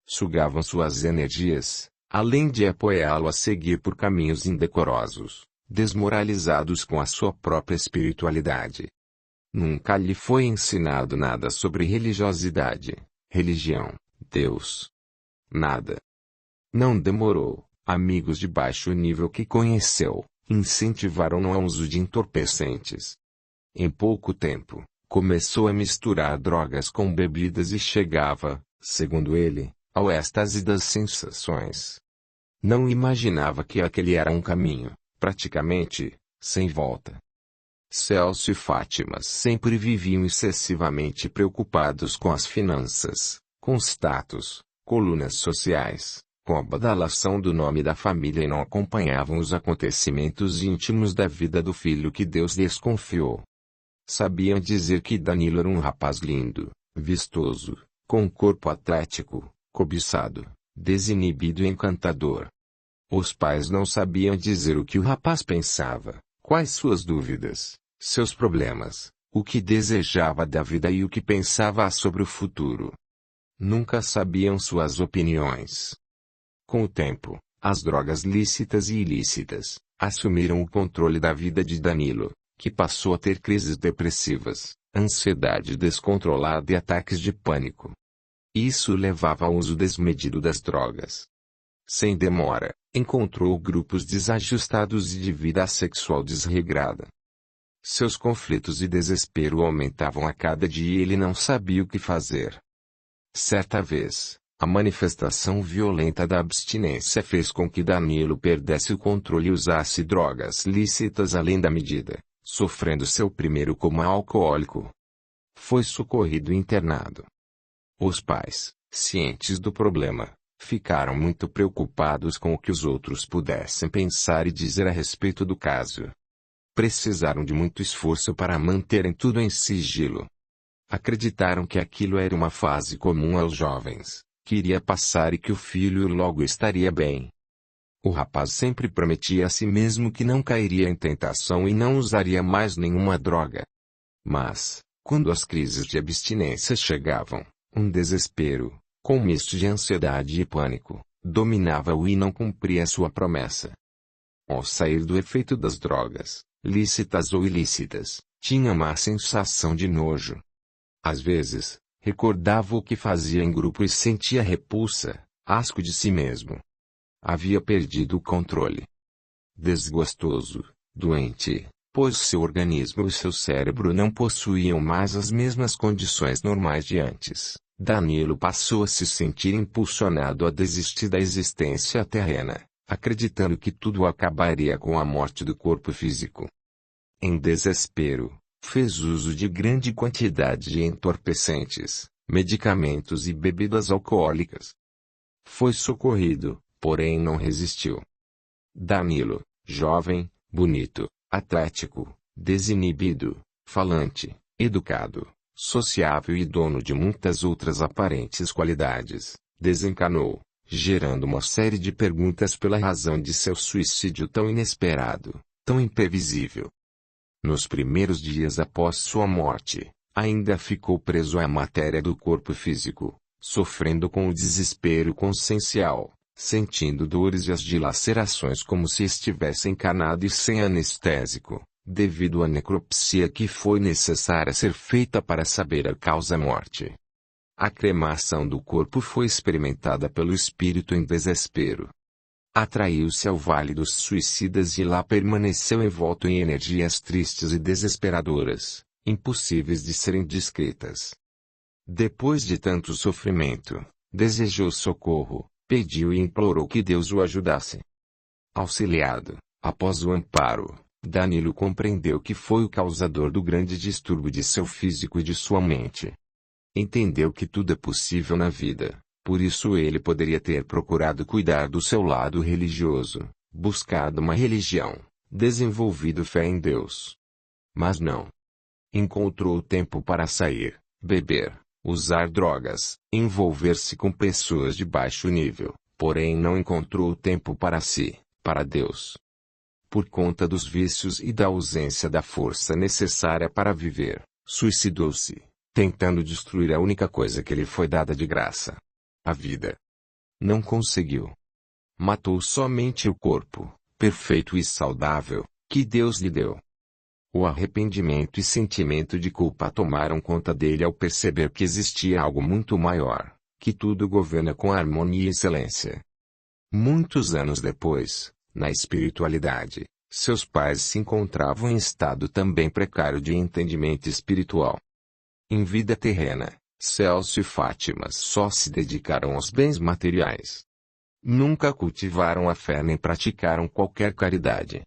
Sugavam suas energias, além de apoiá-lo a seguir por caminhos indecorosos, desmoralizados com a sua própria espiritualidade. Nunca lhe foi ensinado nada sobre religiosidade, religião, Deus. Nada. Não demorou, amigos de baixo nível que conheceu, incentivaram-no ao uso de entorpecentes. Em pouco tempo, começou a misturar drogas com bebidas e chegava, segundo ele, ao êxtase das sensações. Não imaginava que aquele era um caminho, praticamente, sem volta. Celso e Fátima sempre viviam excessivamente preocupados com as finanças, com status, colunas sociais, com a badalação do nome da família e não acompanhavam os acontecimentos íntimos da vida do filho que Deus lhes confiou. Sabiam dizer que Danilo era um rapaz lindo, vistoso, com corpo atlético, cobiçado, desinibido e encantador. Os pais não sabiam dizer o que o rapaz pensava, quais suas dúvidas, seus problemas, o que desejava da vida e o que pensava sobre o futuro. Nunca sabiam suas opiniões. Com o tempo, as drogas lícitas e ilícitas assumiram o controle da vida de Danilo, que passou a ter crises depressivas, ansiedade descontrolada e ataques de pânico. Isso levava ao uso desmedido das drogas. Sem demora, encontrou grupos desajustados e de vida sexual desregrada. Seus conflitos e desespero aumentavam a cada dia e ele não sabia o que fazer. Certa vez, a manifestação violenta da abstinência fez com que Danilo perdesse o controle e usasse drogas lícitas além da medida, sofrendo seu primeiro coma alcoólico. Foi socorrido e internado. Os pais, cientes do problema, Ficaram muito preocupados com o que os outros pudessem pensar e dizer a respeito do caso. Precisaram de muito esforço para manterem tudo em sigilo. Acreditaram que aquilo era uma fase comum aos jovens, que iria passar e que o filho logo estaria bem. O rapaz sempre prometia a si mesmo que não cairia em tentação e não usaria mais nenhuma droga. Mas, quando as crises de abstinência chegavam, um desespero, com um misto de ansiedade e pânico, dominava-o e não cumpria sua promessa. Ao sair do efeito das drogas, lícitas ou ilícitas, tinha uma sensação de nojo. Às vezes, recordava o que fazia em grupo e sentia repulsa, asco de si mesmo. Havia perdido o controle. Desgostoso, doente, pois seu organismo e seu cérebro não possuíam mais as mesmas condições normais de antes, Danilo passou a se sentir impulsionado a desistir da existência terrena, acreditando que tudo acabaria com a morte do corpo físico. Em desespero, fez uso de grande quantidade de entorpecentes, medicamentos e bebidas alcoólicas. Foi socorrido, porém não resistiu. Danilo, jovem, bonito, atlético, desinibido, falante, educado, sociável e dono de muitas outras aparentes qualidades, desencanou, gerando uma série de perguntas pela razão de seu suicídio tão inesperado, tão imprevisível. Nos primeiros dias após sua morte, ainda ficou preso à matéria do corpo físico, sofrendo com o desespero consciencial, sentindo dores e as dilacerações como se estivesse encanado e sem anestésico, devido à necropsia que foi necessária ser feita para saber a causa-morte. A cremação do corpo foi experimentada pelo espírito em desespero. Atraiu-se ao Vale dos Suicidas e lá permaneceu envolto em energias tristes e desesperadoras, impossíveis de serem descritas. Depois de tanto sofrimento, desejou socorro, pediu e implorou que Deus o ajudasse. Auxiliado, após o amparo, Danilo compreendeu que foi o causador do grande distúrbio de seu físico e de sua mente. Entendeu que tudo é possível na vida, por isso ele poderia ter procurado cuidar do seu lado religioso, buscado uma religião, desenvolvido fé em Deus. Mas não. Encontrou tempo para sair, beber, usar drogas, envolver-se com pessoas de baixo nível, porém não encontrou tempo para si, para Deus. Por conta dos vícios e da ausência da força necessária para viver, suicidou-se, tentando destruir a única coisa que lhe foi dada de graça: a vida. Não conseguiu. Matou somente o corpo, perfeito e saudável, que Deus lhe deu. O arrependimento e sentimento de culpa tomaram conta dele ao perceber que existia algo muito maior, que tudo governa com harmonia e excelência. Muitos anos depois, na espiritualidade, seus pais se encontravam em estado também precário de entendimento espiritual. Em vida terrena, Celso e Fátima só se dedicaram aos bens materiais. Nunca cultivaram a fé nem praticaram qualquer caridade.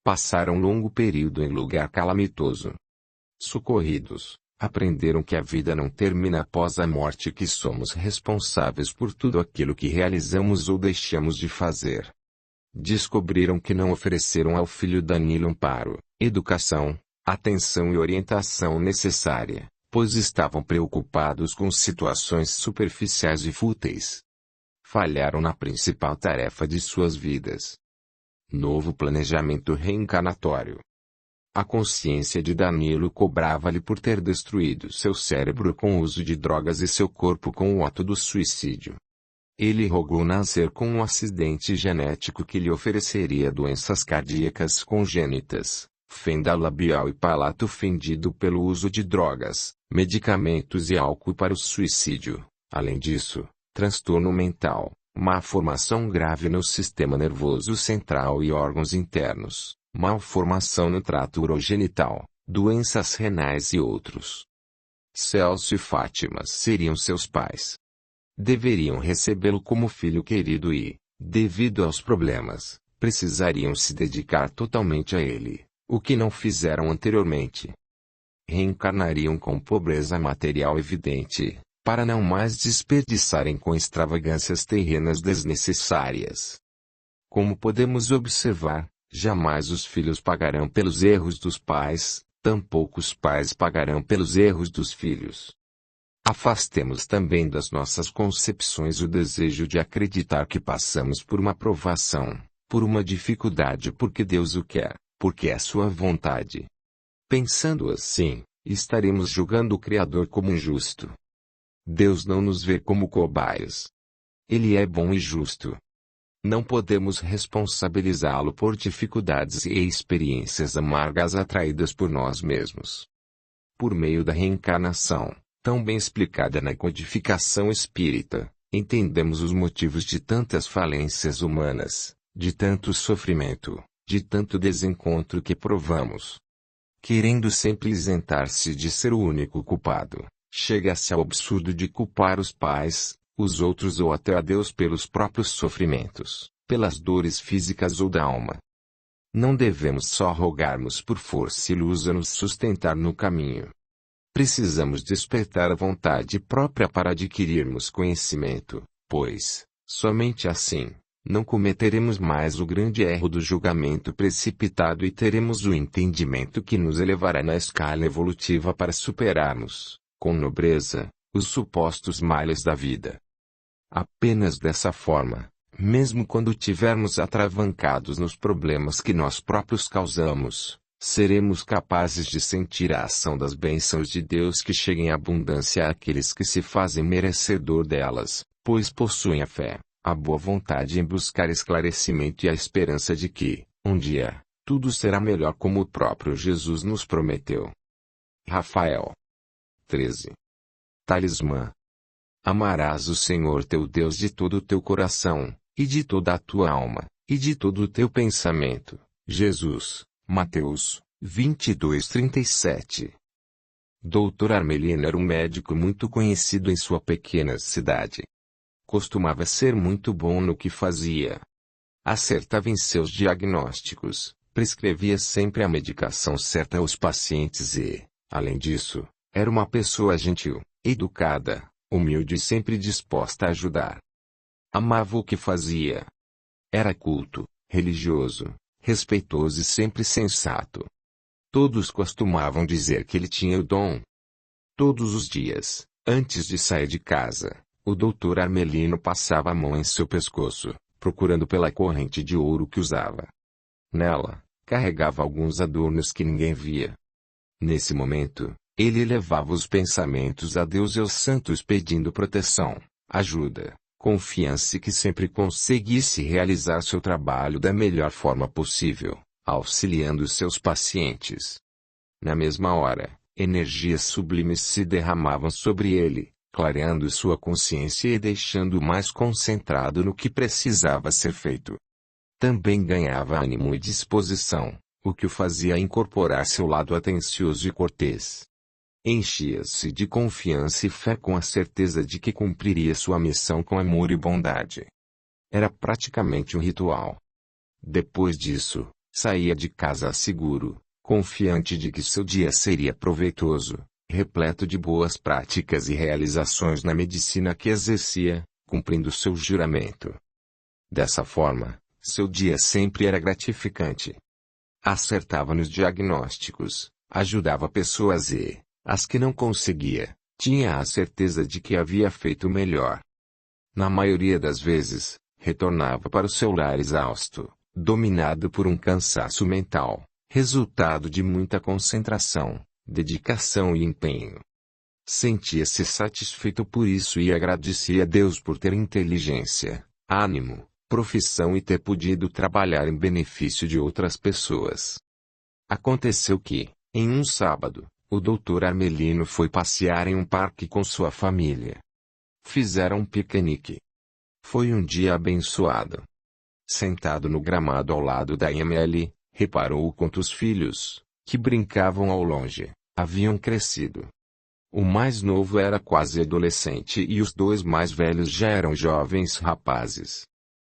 Passaram longo período em lugar calamitoso. Socorridos, aprenderam que a vida não termina após a morte e que somos responsáveis por tudo aquilo que realizamos ou deixamos de fazer. Descobriram que não ofereceram ao filho Danilo amparo, educação, atenção e orientação necessária, pois estavam preocupados com situações superficiais e fúteis. Falharam na principal tarefa de suas vidas. Novo planejamento reencarnatório. A consciência de Danilo cobrava-lhe por ter destruído seu cérebro com o uso de drogas e seu corpo com o ato do suicídio. Ele rogou nascer com um acidente genético que lhe ofereceria doenças cardíacas congênitas, fenda labial e palato fendido pelo uso de drogas, medicamentos e álcool para o suicídio. Além disso, transtorno mental, má formação grave no sistema nervoso central e órgãos internos, malformação no trato urogenital, doenças renais e outros. Celso e Fátima seriam seus pais. Deveriam recebê-lo como filho querido e, devido aos problemas, precisariam se dedicar totalmente a ele, o que não fizeram anteriormente. Reencarnariam com pobreza material evidente, para não mais desperdiçarem com extravagâncias terrenas desnecessárias. Como podemos observar, jamais os filhos pagarão pelos erros dos pais, tampouco os pais pagarão pelos erros dos filhos. Afastemos também das nossas concepções o desejo de acreditar que passamos por uma provação, por uma dificuldade porque Deus o quer, porque é sua vontade. Pensando assim, estaremos julgando o Criador como injusto. Deus não nos vê como cobaias. Ele é bom e justo. Não podemos responsabilizá-lo por dificuldades e experiências amargas atraídas por nós mesmos. Por meio da reencarnação, tão bem explicada na codificação espírita, entendemos os motivos de tantas falências humanas, de tanto sofrimento, de tanto desencontro que provamos. Querendo sempre isentar-se de ser o único culpado, chega-se ao absurdo de culpar os pais, os outros ou até a Deus pelos próprios sofrimentos, pelas dores físicas ou da alma. Não devemos só rogarmos por força ilusa nos sustentar no caminho. Precisamos despertar a vontade própria para adquirirmos conhecimento, pois, somente assim, não cometeremos mais o grande erro do julgamento precipitado e teremos o entendimento que nos elevará na escala evolutiva para superarmos, com nobreza, os supostos males da vida. Apenas dessa forma, mesmo quando tivermos atravancados nos problemas que nós próprios causamos, seremos capazes de sentir a ação das bênçãos de Deus que chega em abundância àqueles que se fazem merecedor delas, pois possuem a fé, a boa vontade em buscar esclarecimento e a esperança de que, um dia, tudo será melhor como o próprio Jesus nos prometeu. Rafael 13. Talismã. Amarás o Senhor teu Deus de todo o teu coração, e de toda a tua alma, e de todo o teu pensamento. Jesus, Mateus 22:37. Dr. Armelino era um médico muito conhecido em sua pequena cidade. Costumava ser muito bom no que fazia. Acertava em seus diagnósticos, prescrevia sempre a medicação certa aos pacientes e, além disso, era uma pessoa gentil, educada, humilde e sempre disposta a ajudar. Amava o que fazia. Era culto, religioso, respeitoso e sempre sensato. Todos costumavam dizer que ele tinha o dom. Todos os dias, antes de sair de casa, o Dr. Armelino passava a mão em seu pescoço, procurando pela corrente de ouro que usava. Nela, carregava alguns adornos que ninguém via. Nesse momento, ele elevava os pensamentos a Deus e aos santos pedindo proteção, ajuda, confiança e que sempre conseguisse realizar seu trabalho da melhor forma possível, auxiliando seus pacientes. Na mesma hora, energias sublimes se derramavam sobre ele, clareando sua consciência e deixando-o mais concentrado no que precisava ser feito. Também ganhava ânimo e disposição, o que o fazia incorporar seu lado atencioso e cortês. Enchia-se de confiança e fé com a certeza de que cumpriria sua missão com amor e bondade. Era praticamente um ritual. Depois disso, saía de casa seguro, confiante de que seu dia seria proveitoso, repleto de boas práticas e realizações na medicina que exercia, cumprindo seu juramento. Dessa forma, seu dia sempre era gratificante. Acertava nos diagnósticos, ajudava pessoas e, as que não conseguia, tinha a certeza de que havia feito o melhor. Na maioria das vezes, retornava para o seu lar exausto, dominado por um cansaço mental, resultado de muita concentração, dedicação e empenho. Sentia-se satisfeito por isso e agradecia a Deus por ter inteligência, ânimo, profissão e ter podido trabalhar em benefício de outras pessoas. Aconteceu que, em um sábado, o Dr. Armelino foi passear em um parque com sua família. Fizeram um piquenique. Foi um dia abençoado. Sentado no gramado ao lado da ML, reparou o quanto os filhos, que brincavam ao longe, haviam crescido. O mais novo era quase adolescente e os dois mais velhos já eram jovens rapazes.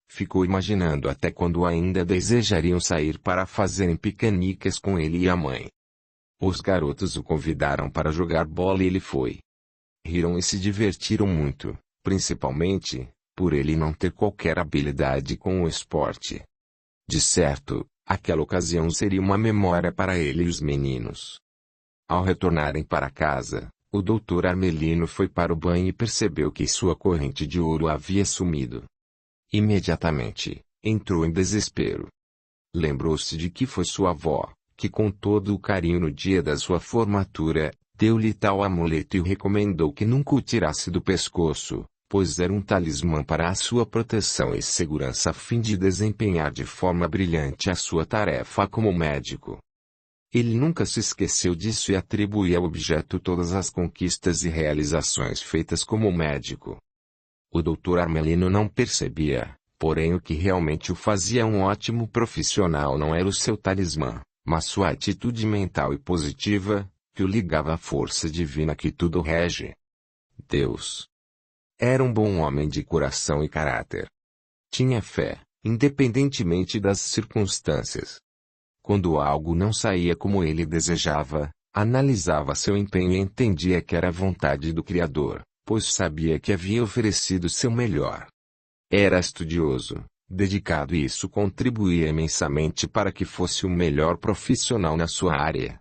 Ficou imaginando até quando ainda desejariam sair para fazerem piqueniques com ele e a mãe. Os garotos o convidaram para jogar bola e ele foi. Riram e se divertiram muito, principalmente, por ele não ter qualquer habilidade com o esporte. De certo, aquela ocasião seria uma memória para ele e os meninos. Ao retornarem para casa, o Dr. Armelino foi para o banho e percebeu que sua corrente de ouro havia sumido. Imediatamente, entrou em desespero. Lembrou-se de que foi sua avó, que com todo o carinho no dia da sua formatura, deu-lhe tal amuleto e recomendou que nunca o tirasse do pescoço, pois era um talismã para a sua proteção e segurança a fim de desempenhar de forma brilhante a sua tarefa como médico. Ele nunca se esqueceu disso e atribuía ao objeto todas as conquistas e realizações feitas como médico. O Dr. Armelino não percebia, porém o que realmente o fazia um ótimo profissional não era o seu talismã, mas sua atitude mental e positiva, que o ligava à força divina que tudo rege. Deus. Era um bom homem de coração e caráter. Tinha fé, independentemente das circunstâncias. Quando algo não saía como ele desejava, analisava seu empenho e entendia que era a vontade do Criador, pois sabia que havia oferecido seu melhor. Era estudioso, dedicado e isso contribuía imensamente para que fosse o melhor profissional na sua área.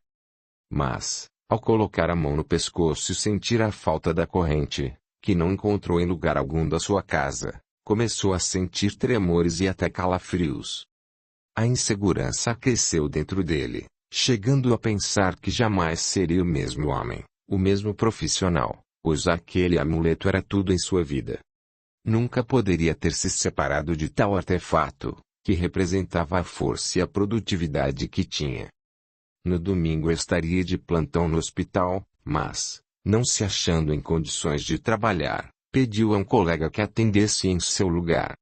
Mas, ao colocar a mão no pescoço e sentir a falta da corrente, que não encontrou em lugar algum da sua casa, começou a sentir tremores e até calafrios. A insegurança aqueceu dentro dele, chegando a pensar que jamais seria o mesmo homem, o mesmo profissional, pois aquele amuleto era tudo em sua vida. Nunca poderia ter se separado de tal artefato, que representava a força e a produtividade que tinha. No domingo estaria de plantão no hospital, mas, não se achando em condições de trabalhar, pediu a um colega que atendesse em seu lugar.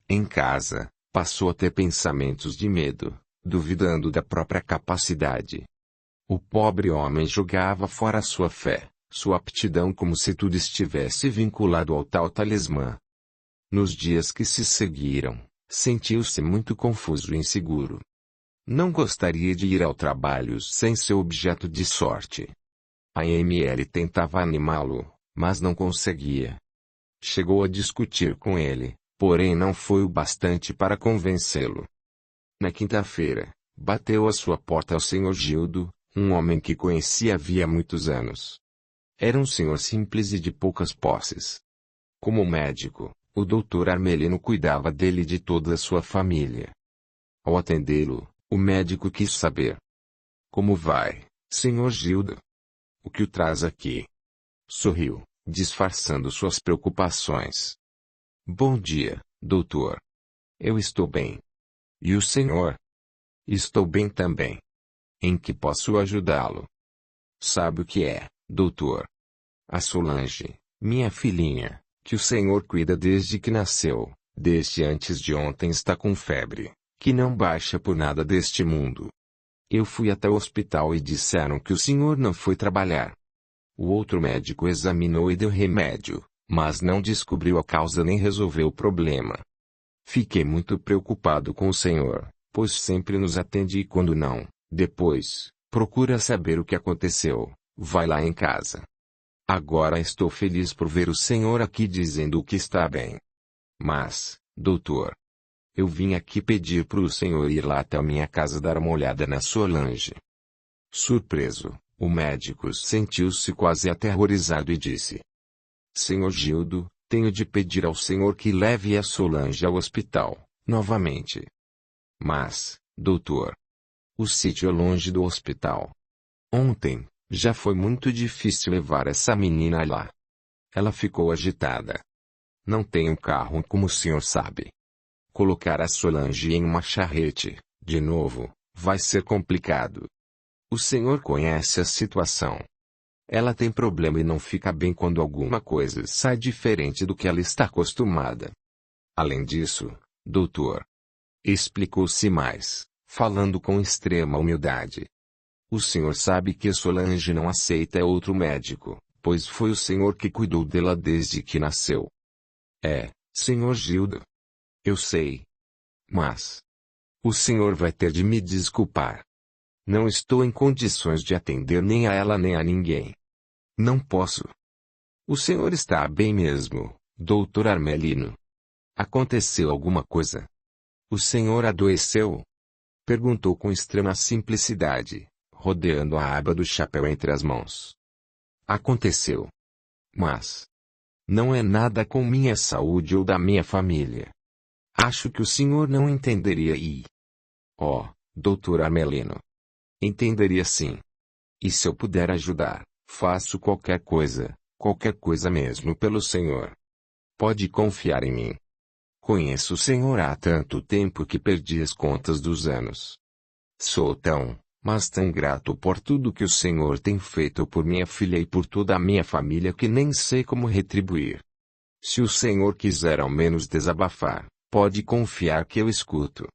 Em casa, passou a ter pensamentos de medo, duvidando da própria capacidade. O pobre homem jogava fora sua fé, sua aptidão como se tudo estivesse vinculado ao tal talismã. Nos dias que se seguiram, sentiu-se muito confuso e inseguro. Não gostaria de ir ao trabalho sem seu objeto de sorte. A ML tentava animá-lo, mas não conseguia. Chegou a discutir com ele, porém não foi o bastante para convencê-lo. Na quinta-feira, bateu à sua porta o Sr. Gildo, um homem que conhecia havia muitos anos. Era um senhor simples e de poucas posses. Como médico, o Dr. Armelino cuidava dele e de toda a sua família. Ao atendê-lo, o médico quis saber: "Como vai, Sr. Gildo? O que o traz aqui?" Sorriu, disfarçando suas preocupações. "Bom dia, doutor. Eu estou bem. E o senhor?" "Estou bem também. Em que posso ajudá-lo?" "Sabe o que é, doutor? A Solange, minha filhinha, que o senhor cuida desde que nasceu, desde antes de ontem está com febre, que não baixa por nada deste mundo. Eu fui até o hospital e disseram que o senhor não foi trabalhar. O outro médico examinou e deu remédio, mas não descobriu a causa nem resolveu o problema. Fiquei muito preocupado com o senhor, pois sempre nos atende e quando não, depois, procura saber o que aconteceu, vai lá em casa. Agora estou feliz por ver o senhor aqui dizendo que está bem. Mas, doutor, eu vim aqui pedir para o senhor ir lá até a minha casa dar uma olhada na Solange." Surpreso, o médico sentiu-se quase aterrorizado e disse: "Senhor Gildo, tenho de pedir ao senhor que leve a Solange ao hospital, novamente." "Mas, doutor, o sítio é longe do hospital. Ontem, já foi muito difícil levar essa menina lá." Ela ficou agitada. "Não tenho carro como o senhor sabe. Colocar a Solange em uma charrete, de novo, vai ser complicado. O senhor conhece a situação. Ela tem problema e não fica bem quando alguma coisa sai diferente do que ela está acostumada. Além disso, doutor." Explicou-se mais, falando com extrema humildade: "O senhor sabe que a Solange não aceita outro médico, pois foi o senhor que cuidou dela desde que nasceu." "É, senhor Gildo. Eu sei. Mas o senhor vai ter de me desculpar. Não estou em condições de atender nem a ela nem a ninguém. Não posso." O senhor está bem mesmo, Dr. Armelino? Aconteceu alguma coisa? O senhor adoeceu? Perguntou com extrema simplicidade, rodeando a aba do chapéu entre as mãos. Aconteceu. Mas não é nada com minha saúde ou da minha família. Acho que o senhor não entenderia e... Oh, Dr. Armelino. Entenderia sim. E se eu puder ajudar, faço qualquer coisa mesmo pelo senhor. Pode confiar em mim. Conheço o senhor há tanto tempo que perdi as contas dos anos. Sou tão, mas tão grato por tudo que o senhor tem feito por minha filha e por toda a minha família que nem sei como retribuir. Se o senhor quiser ao menos desabafar, pode confiar que eu escuto.